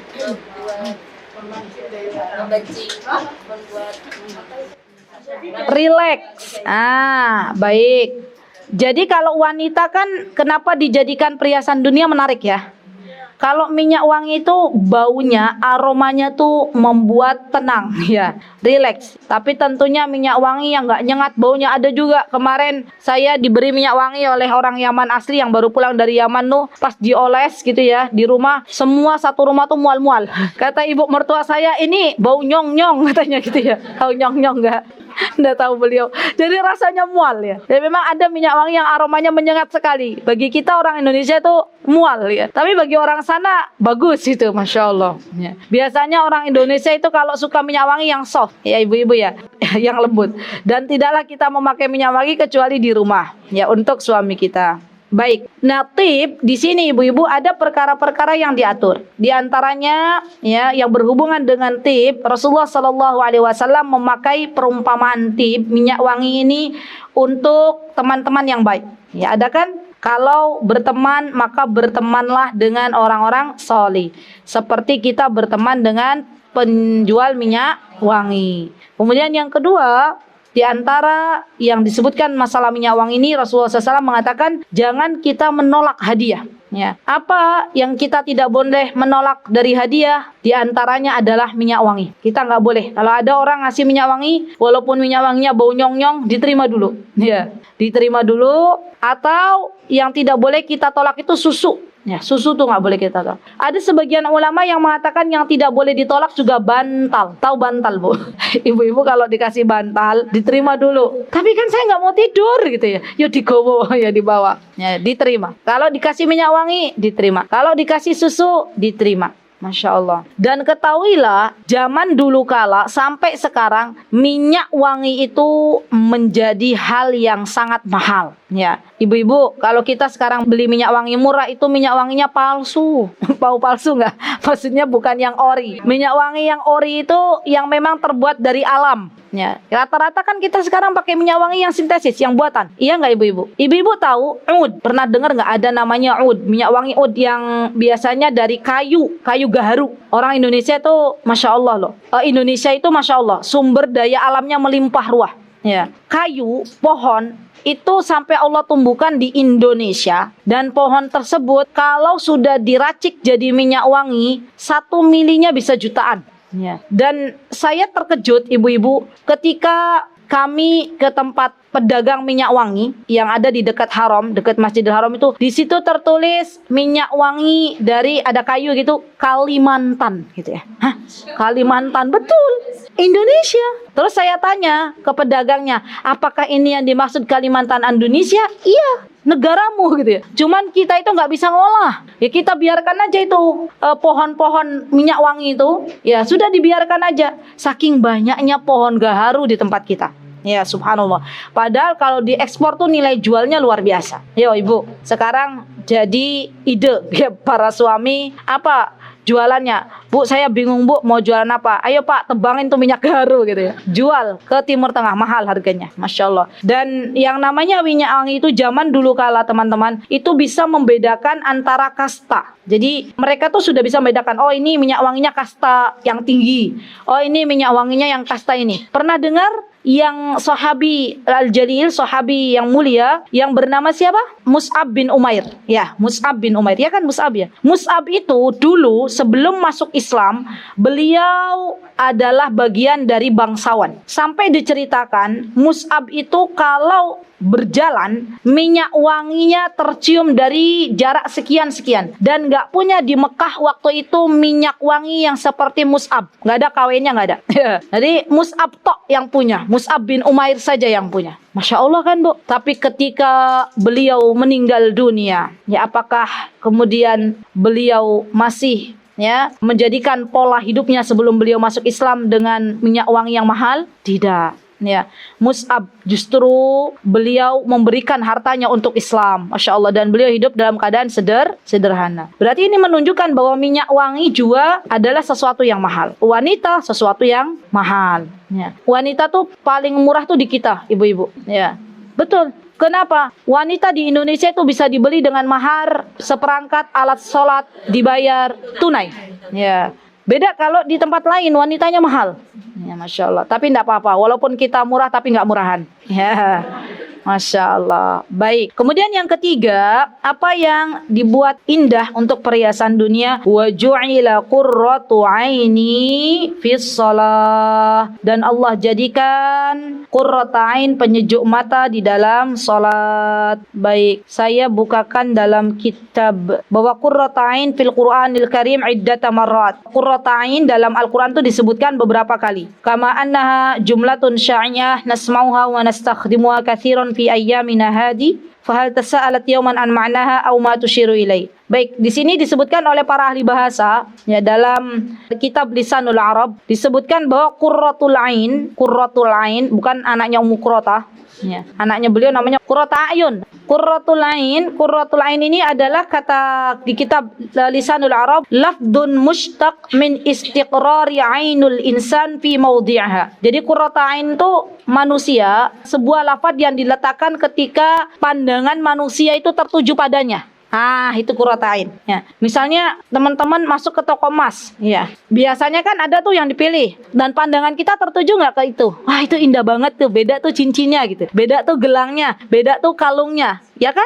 relax. Baik. Jadi kalau wanita kan kenapa dijadikan perhiasan dunia, menarik ya. Kalau minyak wangi itu baunya, aromanya tuh membuat tenang ya, relax. Tapi tentunya minyak wangi yang nggak nyengat baunya. Ada juga kemarin saya diberi minyak wangi oleh orang Yaman asli yang baru pulang dari Yaman tuh, pas dioles gitu ya di rumah, semua satu rumah tuh mual-mual. Kata ibu mertua saya, ini bau nyong-nyong katanya gitu ya. Tahu nyong-nyong nggak? Nggak tahu beliau. Jadi rasanya mual ya. Dan memang ada minyak wangi yang aromanya menyengat sekali. Bagi kita orang Indonesia itu mual ya. Tapi bagi orang sana bagus itu, masya Allah. Ya. Biasanya orang Indonesia itu kalau suka minyak wangi yang soft, ya ibu-ibu ya, yang lembut. Dan tidaklah kita memakai minyak wangi kecuali di rumah, ya untuk suami kita. Baik, nah tip di sini ibu-ibu ada perkara-perkara yang diatur. Di antaranya ya yang berhubungan dengan tip, Rasulullah Shallallahu Alaihi Wasallam memakai perumpamaan tip minyak wangi ini untuk teman-teman yang baik. Ya ada kan? Kalau berteman maka bertemanlah dengan orang-orang solih. Seperti kita berteman dengan penjual minyak wangi. Kemudian yang kedua, di antara yang disebutkan masalah minyak wangi ini, Rasulullah SAW mengatakan jangan kita menolak hadiah. Ya. Apa yang kita tidak boleh menolak dari hadiah? Di antaranya adalah minyak wangi. Kita nggak boleh. Kalau ada orang ngasih minyak wangi, walaupun minyak wanginya bau nyong-nyong, diterima dulu. Ya, diterima dulu. Atau yang tidak boleh kita tolak itu susu. Ya, susu tuh nggak boleh kita tolak. Ada sebagian ulama yang mengatakan yang tidak boleh ditolak juga bantal. Tahu bantal, Bu? Ibu-ibu kalau dikasih bantal, diterima dulu. Tapi kan saya nggak mau tidur gitu ya. Ya digowo, ya dibawa. Ya, diterima. Kalau dikasih minyak wangi, diterima. Kalau dikasih susu, diterima. Masya Allah. Dan ketahuilah, zaman dulu kala sampai sekarang minyak wangi itu menjadi hal yang sangat mahal. Ya, ibu-ibu, kalau kita sekarang beli minyak wangi murah itu minyak wanginya palsu. Bau palsu nggak? Maksudnya bukan yang ori. Minyak wangi yang ori itu yang memang terbuat dari alam. Ya, rata-rata kan kita sekarang pakai minyak wangi yang sintesis, yang buatan. Iya nggak ibu-ibu? Ibu-ibu tahu oud? Pernah dengar nggak ada namanya oud? Minyak wangi oud yang biasanya dari kayu gaharu. Orang Indonesia itu masya Allah loh. Indonesia itu masya Allah sumber daya alamnya melimpah ruah. Ya, kayu, pohon itu sampai Allah tumbuhkan di Indonesia, dan pohon tersebut kalau sudah diracik jadi minyak wangi 1 milinya bisa jutaan. Ya. Dan saya terkejut ibu-ibu ketika kami ke tempat pedagang minyak wangi yang ada di dekat haram, dekat Masjidil Haram itu, di situ tertulis minyak wangi dari ada kayu gitu, Kalimantan gitu ya. Hah? Kalimantan, betul. Indonesia. Terus saya tanya ke pedagangnya, apakah ini yang dimaksud Kalimantan Indonesia? Iya, negaramu gitu ya. Cuman kita itu nggak bisa ngolah. Ya kita biarkan aja itu pohon-pohon minyak wangi itu, ya sudah dibiarkan aja. Saking banyaknya pohon gaharu di tempat kita. Ya subhanallah. Padahal kalau diekspor tuh nilai jualnya luar biasa. Yo ibu, sekarang jadi ide ya para suami, apa jualannya? Bu, saya bingung bu, mau jualan apa? Ayo pak, tebangin tuh minyak gaharu gitu ya. Jual ke Timur Tengah, mahal harganya, masya Allah. Dan yang namanya minyak wangi itu zaman dulu kala teman-teman, itu bisa membedakan antara kasta. Jadi mereka tuh sudah bisa membedakan, oh ini minyak wanginya kasta yang tinggi, oh ini minyak wanginya yang kasta ini. Pernah dengar yang sahabi Al-Jalil, sahabi yang mulia yang bernama siapa? Mus'ab bin Umair. Ya, Mus'ab bin Umair. Ya kan Mus'ab ya. Mus'ab itu dulu sebelum masuk Islam, beliau adalah bagian dari bangsawan. Sampai diceritakan Mus'ab itu kalau berjalan, minyak wanginya tercium dari jarak sekian-sekian. Dan nggak punya di Mekah waktu itu minyak wangi yang seperti Mus'ab. Nggak ada KW-nya, nggak ada. Jadi Mus'ab tok yang punya. Mus'ab bin Umair saja yang punya. Masya Allah kan Bu. Tapi ketika beliau meninggal dunia, ya apakah kemudian beliau masih menjadikan pola hidupnya sebelum beliau masuk Islam dengan minyak wangi yang mahal? Tidak. Ya, Mus'ab justru beliau memberikan hartanya untuk Islam, Masya Allah, dan beliau hidup dalam keadaan sederhana. Berarti ini menunjukkan bahwa minyak wangi juga adalah sesuatu yang mahal. Wanita sesuatu yang mahal. Ya. Wanita tuh paling murah tuh di kita, ibu-ibu. Ya, betul. Kenapa? Wanita di Indonesia itu bisa dibeli dengan mahar seperangkat alat sholat dibayar tunai. Ya. Beda kalau di tempat lain wanitanya mahal. Ya, Masya Allah. Tapi tidak apa-apa. Walaupun kita murah tapi nggak murahan. Ya, Masya Allah. Baik. Kemudian yang ketiga, apa yang dibuat indah untuk perhiasan dunia? Wa ju'ila qurratu aini fis shalah. Dan Allah jadikan qurratu ain, penyejuk mata di dalam salat. Baik. Saya bukakan dalam kitab bahwa qurratu ain fil Qur'anil Karim iddata marrat. Qurratu ain dalam Al-Qur'an itu disebutkan beberapa kali. Kama annaha jumlatun sya'iyah nasma'uha wa nastakhdimuha katsiran fi ayyamina hadi fahal tasa'alat yawman an ma'naha aw ma tushiru ilai. Baik, di sini disebutkan oleh para ahli bahasa ya dalam kitab Lisanul Arab disebutkan bahwa qurratul ain bukan anaknya Ummu Qurratah ya. Anaknya beliau namanya Qurrata Ayun. Qurratul ain ini adalah kata di kitab Lisanul Arab lafdun mushtaq min istiqrari ainul insan fi mawdi'aha. Jadi qurrata ain itu manusia, sebuah lafaz yang diletakkan ketika pandangan manusia itu tertuju padanya. Itu qurrata ain. Ya. Misalnya teman-teman masuk ke toko emas, ya. Biasanya kan ada tuh yang dipilih dan pandangan kita tertuju nggak ke itu? Wah, itu indah banget tuh, beda tuh cincinnya gitu. Beda tuh gelangnya, beda tuh kalungnya, ya kan?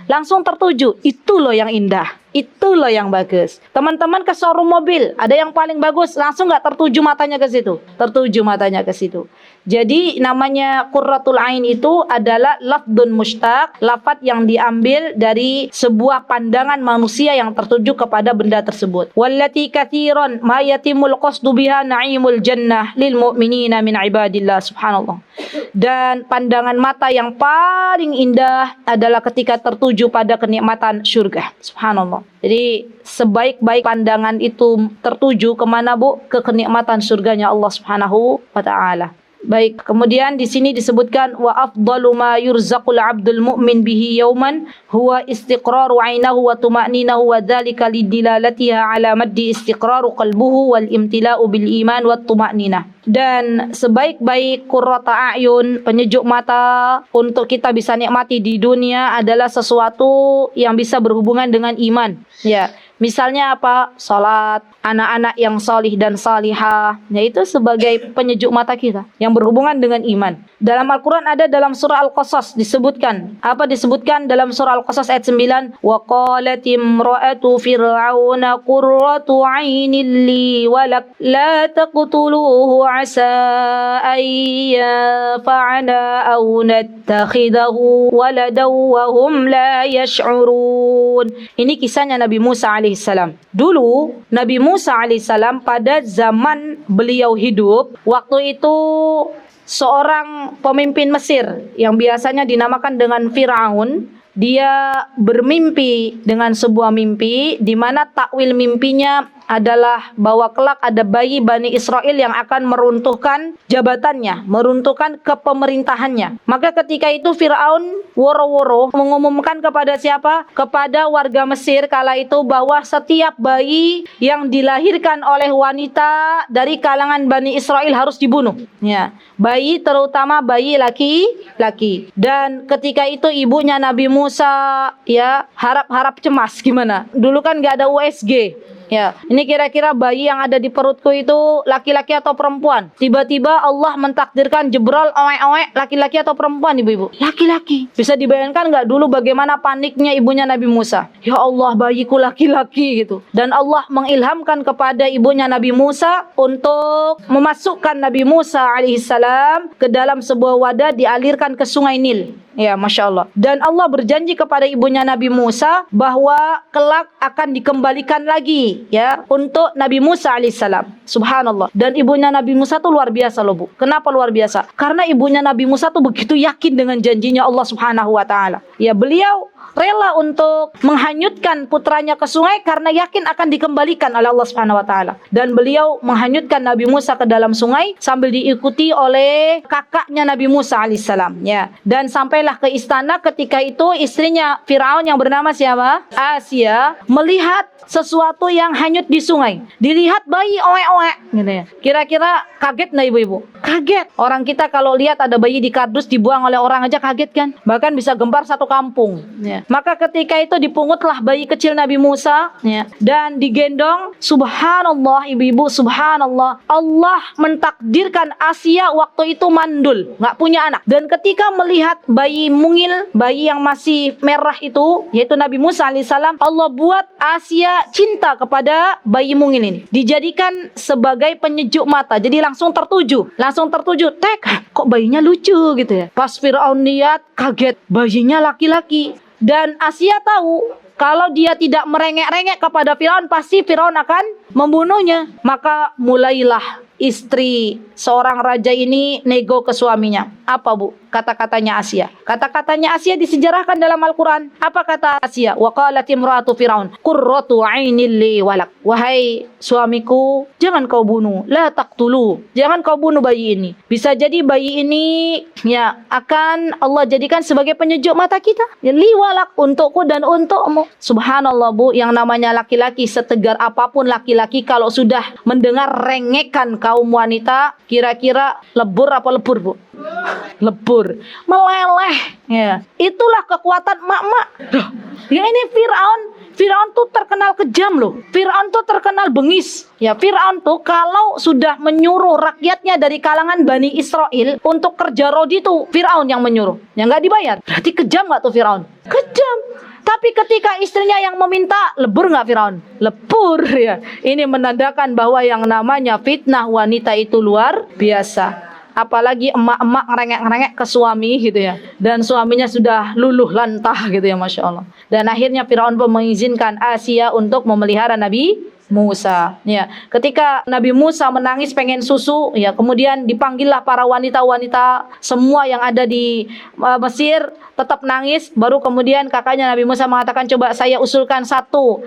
Langsung tertuju. Itu loh yang indah. Itu loh yang bagus. Teman-teman ke showroom mobil, ada yang paling bagus, langsung nggak tertuju matanya ke situ? Tertuju matanya ke situ. Jadi namanya qurratul ain itu adalah lafdun mushtaq, lafaz yang diambil dari sebuah pandangan manusia yang tertuju kepada benda tersebut. Wallati katsiran ma yatimul qasdu biha na'imul jannah lil mu'minina min ibadillah, subhanallah. Dan pandangan mata yang paling indah adalah ketika tertuju pada kenikmatan surga, subhanallah. Jadi sebaik-baik pandangan itu tertuju kemana Bu? Ke kenikmatan surganya Allah Subhanahu wa ta'ala. Baik, kemudian di sini disebutkan wa afdalu ma yurzaqul 'abdul mu'min bihi yawman huwa istiqraru 'ainahu wa tuma'ninahu wa dzalika lidilalatiha 'ala maddi istiqraru qalbuhu wal imtila'u bil iman wat tuma'ninah. Dan sebaik-baik qurrata a'yun, penyejuk mata untuk kita bisa nikmati di dunia adalah sesuatu yang bisa berhubungan dengan iman. Ya, misalnya apa? Salat, anak-anak yang salih dan salihah, yaitu sebagai penyejuk mata kita yang berhubungan dengan iman. Dalam Al-Quran ada dalam surah Al-Qasas disebutkan. Apa disebutkan dalam surah Al-Qasas ayat 9? Wa qalat imra'atu fir'auna qurratu 'ainin li walak la taqtuluhu 'asa ayya fa'ana aw nattakhidahu waladan wa hum la yash'urun. Ini kisahnya Nabi Musa alaihissalam. Dulu Nabi Musa alaihissalam pada zaman beliau hidup, waktu itu seorang pemimpin Mesir yang biasanya dinamakan dengan Firaun, dia bermimpi dengan sebuah mimpi di mana takwil mimpinya adalah bahwa kelak ada bayi Bani Israel yang akan meruntuhkan jabatannya, meruntuhkan kepemerintahannya. Maka ketika itu Firaun woro-woro mengumumkan kepada siapa? Kepada warga Mesir kala itu bahwa setiap bayi yang dilahirkan oleh wanita dari kalangan Bani Israel harus dibunuh. Ya, bayi terutama bayi laki-laki. Dan ketika itu ibunya Nabi Musa ya harap-harap cemas gimana? Dulu kan nggak ada USG. Ya, ini kira-kira bayi yang ada di perutku itu laki-laki atau perempuan? Tiba-tiba Allah mentakdirkan jebrol oek-oek laki-laki atau perempuan, ibu-ibu? Laki-laki. Bisa dibayangkan nggak dulu bagaimana paniknya ibunya Nabi Musa? Ya Allah, bayiku laki-laki gitu. Dan Allah mengilhamkan kepada ibunya Nabi Musa untuk memasukkan Nabi Musa alaihissalam ke dalam sebuah wadah dialirkan ke sungai Nil. Ya, Masya Allah. Dan Allah berjanji kepada ibunya Nabi Musa bahwa kelak akan dikembalikan lagi ya untuk Nabi Musa alaihissalam. Subhanallah. Dan ibunya Nabi Musa tuh luar biasa loh Bu. Kenapa luar biasa? Karena ibunya Nabi Musa tuh begitu yakin dengan janjinya Allah Subhanahu wa taala. Ya, beliau rela untuk menghanyutkan putranya ke sungai karena yakin akan dikembalikan oleh Allah Subhanahu wa taala. Dan beliau menghanyutkan Nabi Musa ke dalam sungai sambil diikuti oleh kakaknya Nabi Musa alaihissalam ya. Dan sampailah ke istana, ketika itu istrinya Firaun yang bernama siapa? Asia melihat sesuatu yang hanyut di sungai. Dilihat bayi oek-oek gitu ya. Kira-kira kaget enggak ibu-ibu? Kaget. Orang kita kalau lihat ada bayi di kardus dibuang oleh orang aja kaget kan? Bahkan bisa gempar satu kampung ya. Maka ketika itu dipungutlah bayi kecil Nabi Musa ya, dan digendong. Subhanallah ibu-ibu, subhanallah. Allah mentakdirkan Asia waktu itu mandul, nggak punya anak. Dan ketika melihat bayi mungil, bayi yang masih merah itu, yaitu Nabi Musa alaihissalam, Allah buat Asia cinta kepada bayi mungil ini. Dijadikan sebagai penyejuk mata. Jadi langsung tertuju. Kok bayinya lucu gitu ya. Pas Firaun lihat kaget, bayinya laki-laki. Dan Asia tahu kalau dia tidak merengek-rengek kepada Firaun, pasti Firaun akan membunuhnya. Maka mulailah istri seorang raja ini nego ke suaminya. Apa Bu? Kata-katanya Asia. Kata-katanya Asia disejarahkan dalam Al-Quran. Apa kata Asia? Wa qalat imra'atu Firaun qurratu 'ainil li walak. Wahai suamiku, jangan kau bunuh. La taqtulu. Jangan kau bunuh bayi ini. Bisa jadi bayi ini ya akan Allah jadikan sebagai penyejuk mata kita. Ya, li walak, untukku dan untukmu. Subhanallah Bu, yang namanya laki-laki, setegar apapun laki-laki, kalau sudah mendengar rengekan kaum wanita, kira-kira lebur apa lebur Bu? Lebur, meleleh ya. Itulah kekuatan mak-mak. Ya ini Firaun tuh terkenal kejam loh. Firaun tuh terkenal bengis. Ya, Firaun tuh kalau sudah menyuruh rakyatnya dari kalangan Bani Israel untuk kerja rodi tuh Firaun yang menyuruh. Yang nggak dibayar. Berarti kejam nggak tuh Firaun? Kejam. Tapi ketika istrinya yang meminta, lebur nggak Firaun? Lebur ya. Ini menandakan bahwa yang namanya fitnah wanita itu luar biasa. Apalagi emak-emak ngerengek-ngerengek ke suami gitu ya. Dan suaminya sudah luluh lantah gitu ya, Masya Allah. Dan akhirnya Firaun pun mengizinkan Asia untuk memelihara Nabi Musa ya. Ketika Nabi Musa menangis pengen susu ya, kemudian dipanggillah para wanita-wanita semua yang ada di Mesir, tetap nangis. Baru kemudian kakaknya Nabi Musa mengatakan, coba saya usulkan satu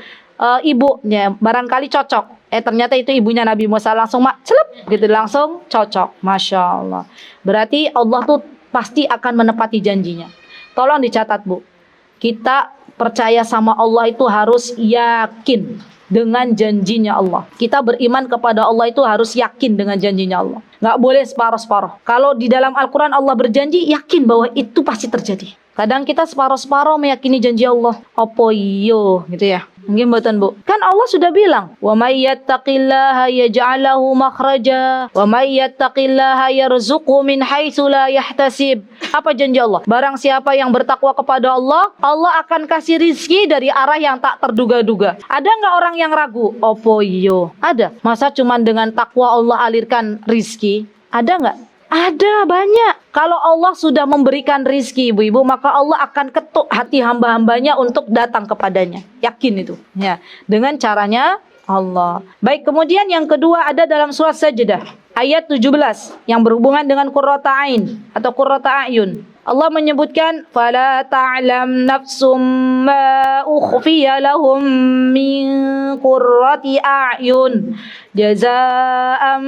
ibu ya, barangkali cocok. Ternyata itu ibunya Nabi Musa. Langsung celup gitu, langsung cocok. Masya Allah. Berarti Allah tuh pasti akan menepati janjinya. Tolong dicatat Bu, kita percaya sama Allah itu harus yakin dengan janjinya Allah. Kita beriman kepada Allah itu harus yakin dengan janjinya Allah. Nggak boleh separuh-separuh. Kalau di dalam Al-Quran Allah berjanji, yakin bahwa itu pasti terjadi. Kadang kita separuh-separuh meyakini janji Allah. Apa iyo gitu ya. Mungkin buatan Bu. Kan Allah sudah bilang, "Wa may yattaqillaha yaj'al lahu makhraja, wa may yattaqillaha yarzuqhu min haitsu la yahtasib." Apa janji Allah? Barang siapa yang bertakwa kepada Allah, Allah akan kasih rizki dari arah yang tak terduga-duga. Ada nggak orang yang ragu? Opo iyo? Ada. Masa cuman dengan takwa Allah alirkan rizki? Ada nggak? Ada, banyak. Kalau Allah sudah memberikan rizki ibu-ibu, maka Allah akan ketuk hati hamba-hambanya untuk datang kepadanya. Yakin itu ya. Dengan caranya Allah. Baik, kemudian yang kedua ada dalam surat Sajdah ayat 17 yang berhubungan dengan qurrata ain atau qurrata ayun. Allah menyebutkan, fala ta'lam nafsum ma ukhfiya lahum min qurrati a'yun jazaa'an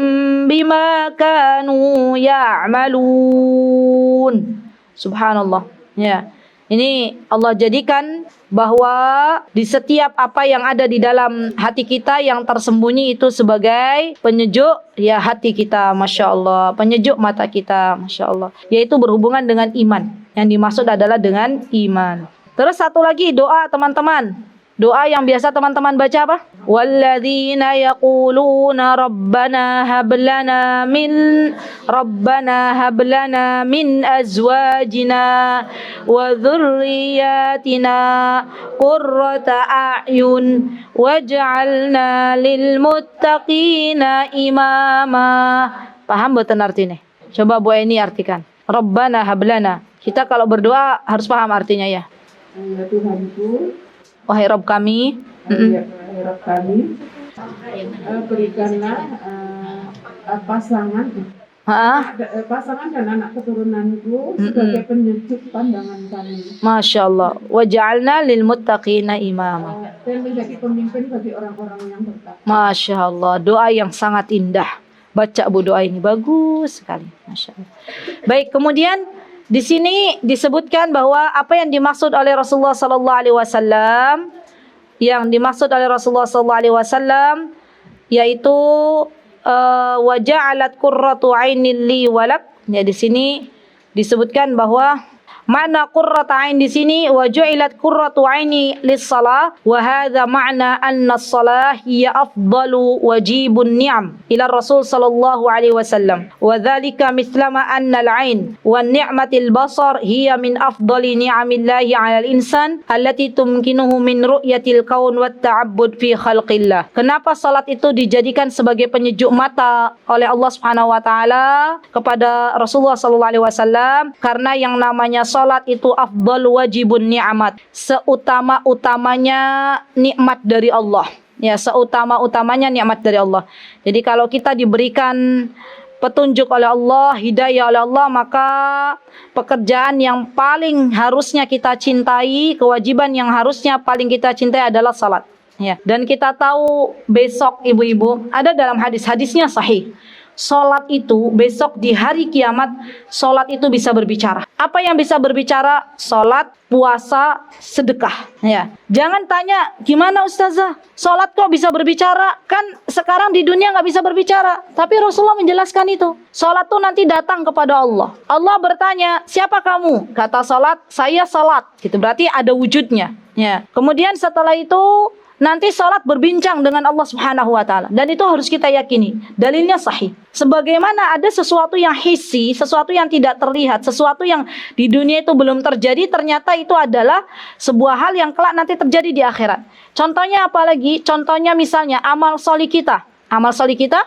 bima kanu ya'malun. Subhanallah ya. Ini Allah jadikan bahwa di setiap apa yang ada di dalam hati kita yang tersembunyi itu sebagai penyejuk ya hati kita, Masya Allah, penyejuk mata kita, Masya Allah, yaitu berhubungan dengan iman. Yang dimaksud adalah dengan iman. Terus satu lagi doa teman-teman. Doa yang biasa teman-teman baca apa? Walladzina yaquluna rabbana hablana min azwajina wa dhurriyyatina qurrata a'yun waj'alna lil muttaqina imama. Paham betul artinya? Coba Bu Eni artikan. Rabbana hablana. Kita kalau berdoa harus paham artinya ya. Ya Tuhanku, Wahai Rabb kami. ya Rabb kami, berikanlah pasangan pasangan dan anak keturunanku sebagai penyejuk pandangan kami. Masya Allah. Waj'alna lil muttaqina imama. Dan menjadi pemimpin bagi orang-orang yang bertakwa. Masya Allah. Doa yang sangat indah. Baca Bu doa ini bagus sekali. Masya Allah. Baik, kemudian di sini disebutkan bahwa apa yang dimaksud oleh Rasulullah sallallahu alaihi wasallam, yaitu wa ja'alat qurratu 'ainin li walak. Ya, di sini disebutkan bahwa makna qurratu 'ain di sini wa ju'ilat qurratu 'aini lis-shalah wa hadza ma'na anna as-shalah hiya afdalu wajibun ni'am ila Rasul sallallahu alaihi wasallam wa dzalika mithlama anna al-'ain wa ni'matil basar hiya min afdali ni'amillahi 'alal insan allati tumkinuhu min ru'yatil kaun wat ta'abbud fi khalqillah. Kenapa salat itu dijadikan sebagai penyejuk mata oleh Allah Subhanahu wa taala kepada Rasulullah sallallahu alaihi wasallam? Karena yang namanya salat itu afdal wajibun ni'mat, seutama-utamanya nikmat dari Allah. Ya, seutama-utamanya nikmat dari Allah. Jadi kalau kita diberikan petunjuk oleh Allah, hidayah oleh Allah, maka pekerjaan yang paling harusnya kita cintai, kewajiban yang harusnya paling kita cintai adalah salat. Ya, dan kita tahu besok ibu-ibu ada dalam hadis-hadisnya sahih. Salat itu besok di hari kiamat, salat itu bisa berbicara. Apa yang bisa berbicara? Salat, puasa, sedekah. Ya. Jangan tanya, gimana Ustazah? Salat kok bisa berbicara? Kan sekarang di dunia nggak bisa berbicara. Tapi Rasulullah menjelaskan itu. Salat itu nanti datang kepada Allah. Allah bertanya, siapa kamu? Kata salat, saya salat. Gitu, berarti ada wujudnya. Ya. Kemudian setelah itu nanti salat berbincang dengan Allah Subhanahu wa taala, dan itu harus kita yakini. Dalilnya sahih. Sebagaimana ada sesuatu yang hissi, sesuatu yang tidak terlihat, sesuatu yang di dunia itu belum terjadi, ternyata itu adalah sebuah hal yang kelak nanti terjadi di akhirat. Contohnya apa lagi? Contohnya misalnya amal solih kita. Amal solih kita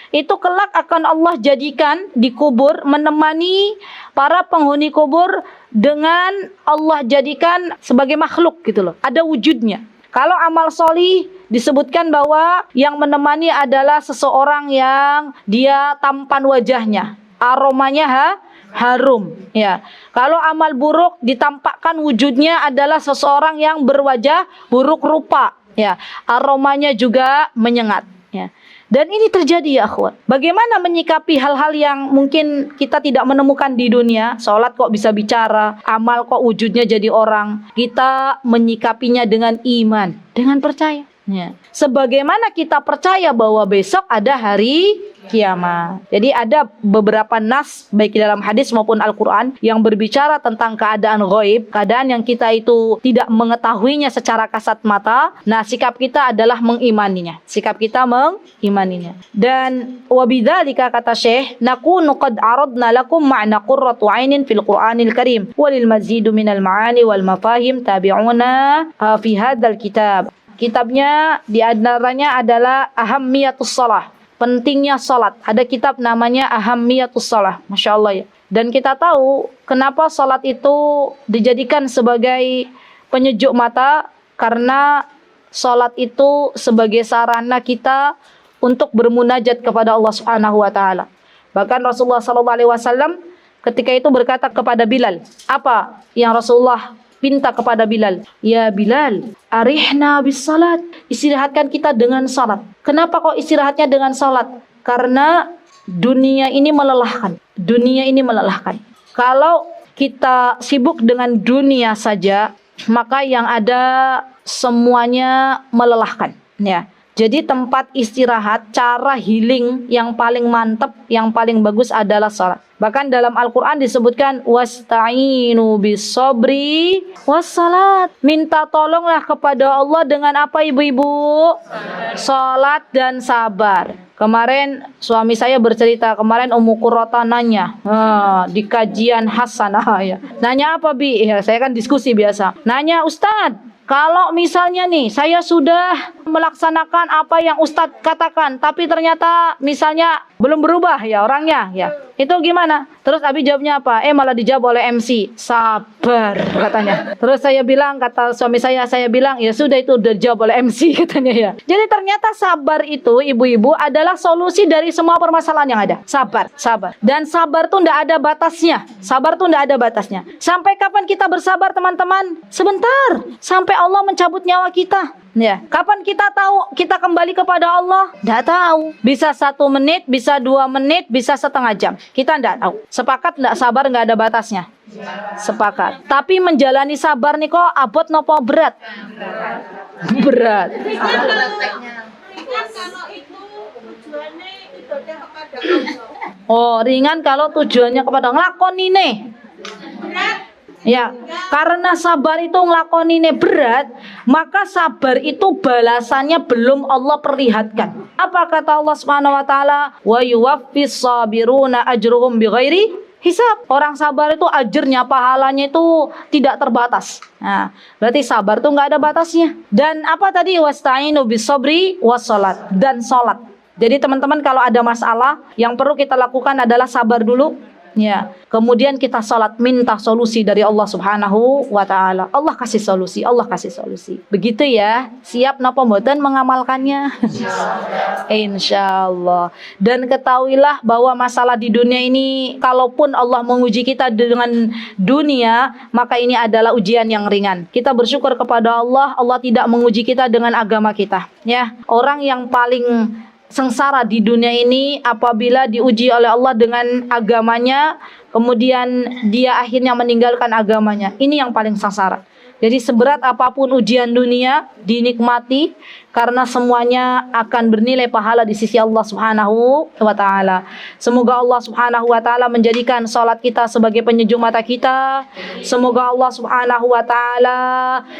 itu kelak akan Allah jadikan di kubur, menemani para penghuni kubur dengan Allah jadikan sebagai makhluk gitu loh. Ada wujudnya. Kalau amal solih disebutkan bahwa yang menemani adalah seseorang yang dia tampan wajahnya, aromanya harum. Ya. Kalau amal buruk ditampakkan wujudnya adalah seseorang yang berwajah buruk rupa. Ya. Aromanya juga menyengat. Ya. Dan ini terjadi ya akhwat. Bagaimana menyikapi hal-hal yang mungkin kita tidak menemukan di dunia? Salat kok bisa bicara, amal kok wujudnya jadi orang. Kita menyikapinya dengan iman, dengan percaya. Ya. Sebagaimana kita percaya bahwa besok ada hari kiamat. Jadi ada beberapa nas baik dalam hadis maupun Al-Quran yang berbicara tentang keadaan ghaib, keadaan yang kita itu tidak mengetahuinya secara kasat mata. Nah, sikap kita adalah mengimaninya. Sikap kita mengimaninya. Dan wabidzalika kata Syekh, nakunu qad aradna lakum ma'na qurratu 'ainin fil Qur'anil Karim walil mazidu minal ma'ani wal mafahim tabi'una fi hadzal kitab. Kitabnya di antaranya adalah Ahammiyatus Shalah, pentingnya salat. Ada kitab namanya Ahammiyatus Shalah, Masya Allah ya. Dan kita tahu kenapa salat itu dijadikan sebagai penyejuk mata, karena salat itu sebagai sarana kita untuk bermunajat kepada Allah Subhanahu wa taala. Bahkan Rasulullah sallallahu alaihi wasallam ketika itu berkata kepada Bilal, apa yang Rasulullah pinta kepada Bilal? Ya Bilal, arihna bis salat. Istirahatkan kita dengan salat. Kenapa kok istirahatnya dengan salat? Karena dunia ini melelahkan. Dunia ini melelahkan. Kalau kita sibuk dengan dunia saja, maka yang ada semuanya melelahkan. Ya. Jadi tempat istirahat, cara healing yang paling mantap, yang paling bagus adalah salat. Bahkan dalam Al-Quran disebutkan wasta'inu bis-sabri was-salat. Minta tolonglah kepada Allah dengan apa ibu-ibu? Salat dan sabar. Kemarin suami saya bercerita, kemarin Ummu Qurrata nanya di kajian Hasanah ya. Nanya apa Bi? Ya, saya kan diskusi biasa. Nanya, Ustadz, kalau misalnya nih saya sudah melaksanakan apa yang Ustadz katakan, tapi ternyata misalnya belum berubah ya orangnya ya. Itu gimana? Terus Abi jawabnya apa? Malah dijawab oleh MC. Sabar katanya. Terus saya bilang, kata suami saya bilang, ya sudah itu udah dijawab oleh MC katanya ya. Jadi ternyata sabar itu ibu-ibu adalah solusi dari semua permasalahan yang ada. Sabar, sabar. Dan sabar tuh enggak ada batasnya. Sabar tuh enggak ada batasnya. Sampai kapan kita bersabar teman-teman? Sebentar. Sampai Allah mencabut nyawa kita. Ya, kapan kita tahu kita kembali kepada Allah? Tidak tahu. Bisa 1 menit, bisa 2 menit, bisa setengah jam. Kita tidak tahu. Sepakat tidak sabar nggak ada batasnya? Sepakat. Tapi menjalani sabar nih kok abot nopo berat? Berat. Ringan kalau itu tujuannya ibadah kepada Allah. Oh, ringan kalau tujuannya kepada ngelakoni nih. Berat. Ya, karena sabar itu ngelakoninnya berat, maka sabar itu balasannya belum Allah perlihatkan. Apa kata Allah Subhanahu wa taala? Wa yuwaffis sabiruna ajruhum bighairi hisab. Orang sabar itu ajrnya, pahalanya itu tidak terbatas. Nah, berarti sabar tuh nggak ada batasnya. Dan apa tadi? Wasta'inu bis-sabri was-shalat, dan salat. Jadi teman-teman kalau ada masalah, yang perlu kita lakukan adalah sabar dulu. Ya, kemudian kita salat minta solusi dari Allah Subhanahu wa taala. Allah kasih solusi, Allah kasih solusi. Begitu ya. Siap napa mboten mengamalkannya? Insyaallah. Dan ketahuilah bahwa masalah di dunia ini, kalaupun Allah menguji kita dengan dunia, maka ini adalah ujian yang ringan. Kita bersyukur kepada Allah, Allah tidak menguji kita dengan agama kita. Ya, orang yang paling sengsara di dunia ini apabila diuji oleh Allah dengan agamanya, kemudian dia akhirnya meninggalkan agamanya. Ini yang paling sengsara. Jadi seberat apapun ujian dunia dinikmati, karena semuanya akan bernilai pahala di sisi Allah Subhanahu wa taala. Semoga Allah Subhanahu wa taala menjadikan salat kita sebagai penyejuk mata kita. Semoga Allah Subhanahu wa taala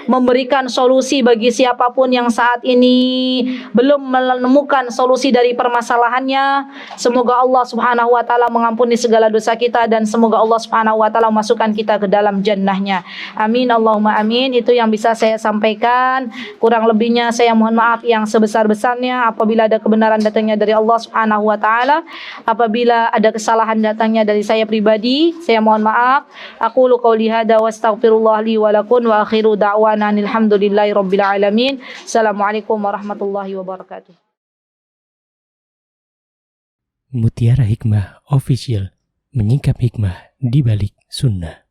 memberikan solusi bagi siapapun yang saat ini belum menemukan solusi dari permasalahannya. Semoga Allah Subhanahu wa taala mengampuni segala dosa kita, dan semoga Allah Subhanahu wa taala memasukkan kita ke dalam jannahnya. Amin Allahumma amin. Itu yang bisa saya sampaikan. Kurang lebihnya saya mohon maaf yang sebesar-besarnya. Apabila ada kebenaran datangnya dari Allah Subhanahu wa taala, apabila ada kesalahan datangnya dari saya pribadi, saya mohon maaf. Aqulu qouli hadza wa astaghfirullah li wa lakum wa akhiru da'wana alhamdulillahi rabbil alamin. Assalamualaikum warahmatullahi wabarakatuh. Mutiara Hikmah Official, menyingkap hikmah di balik sunnah.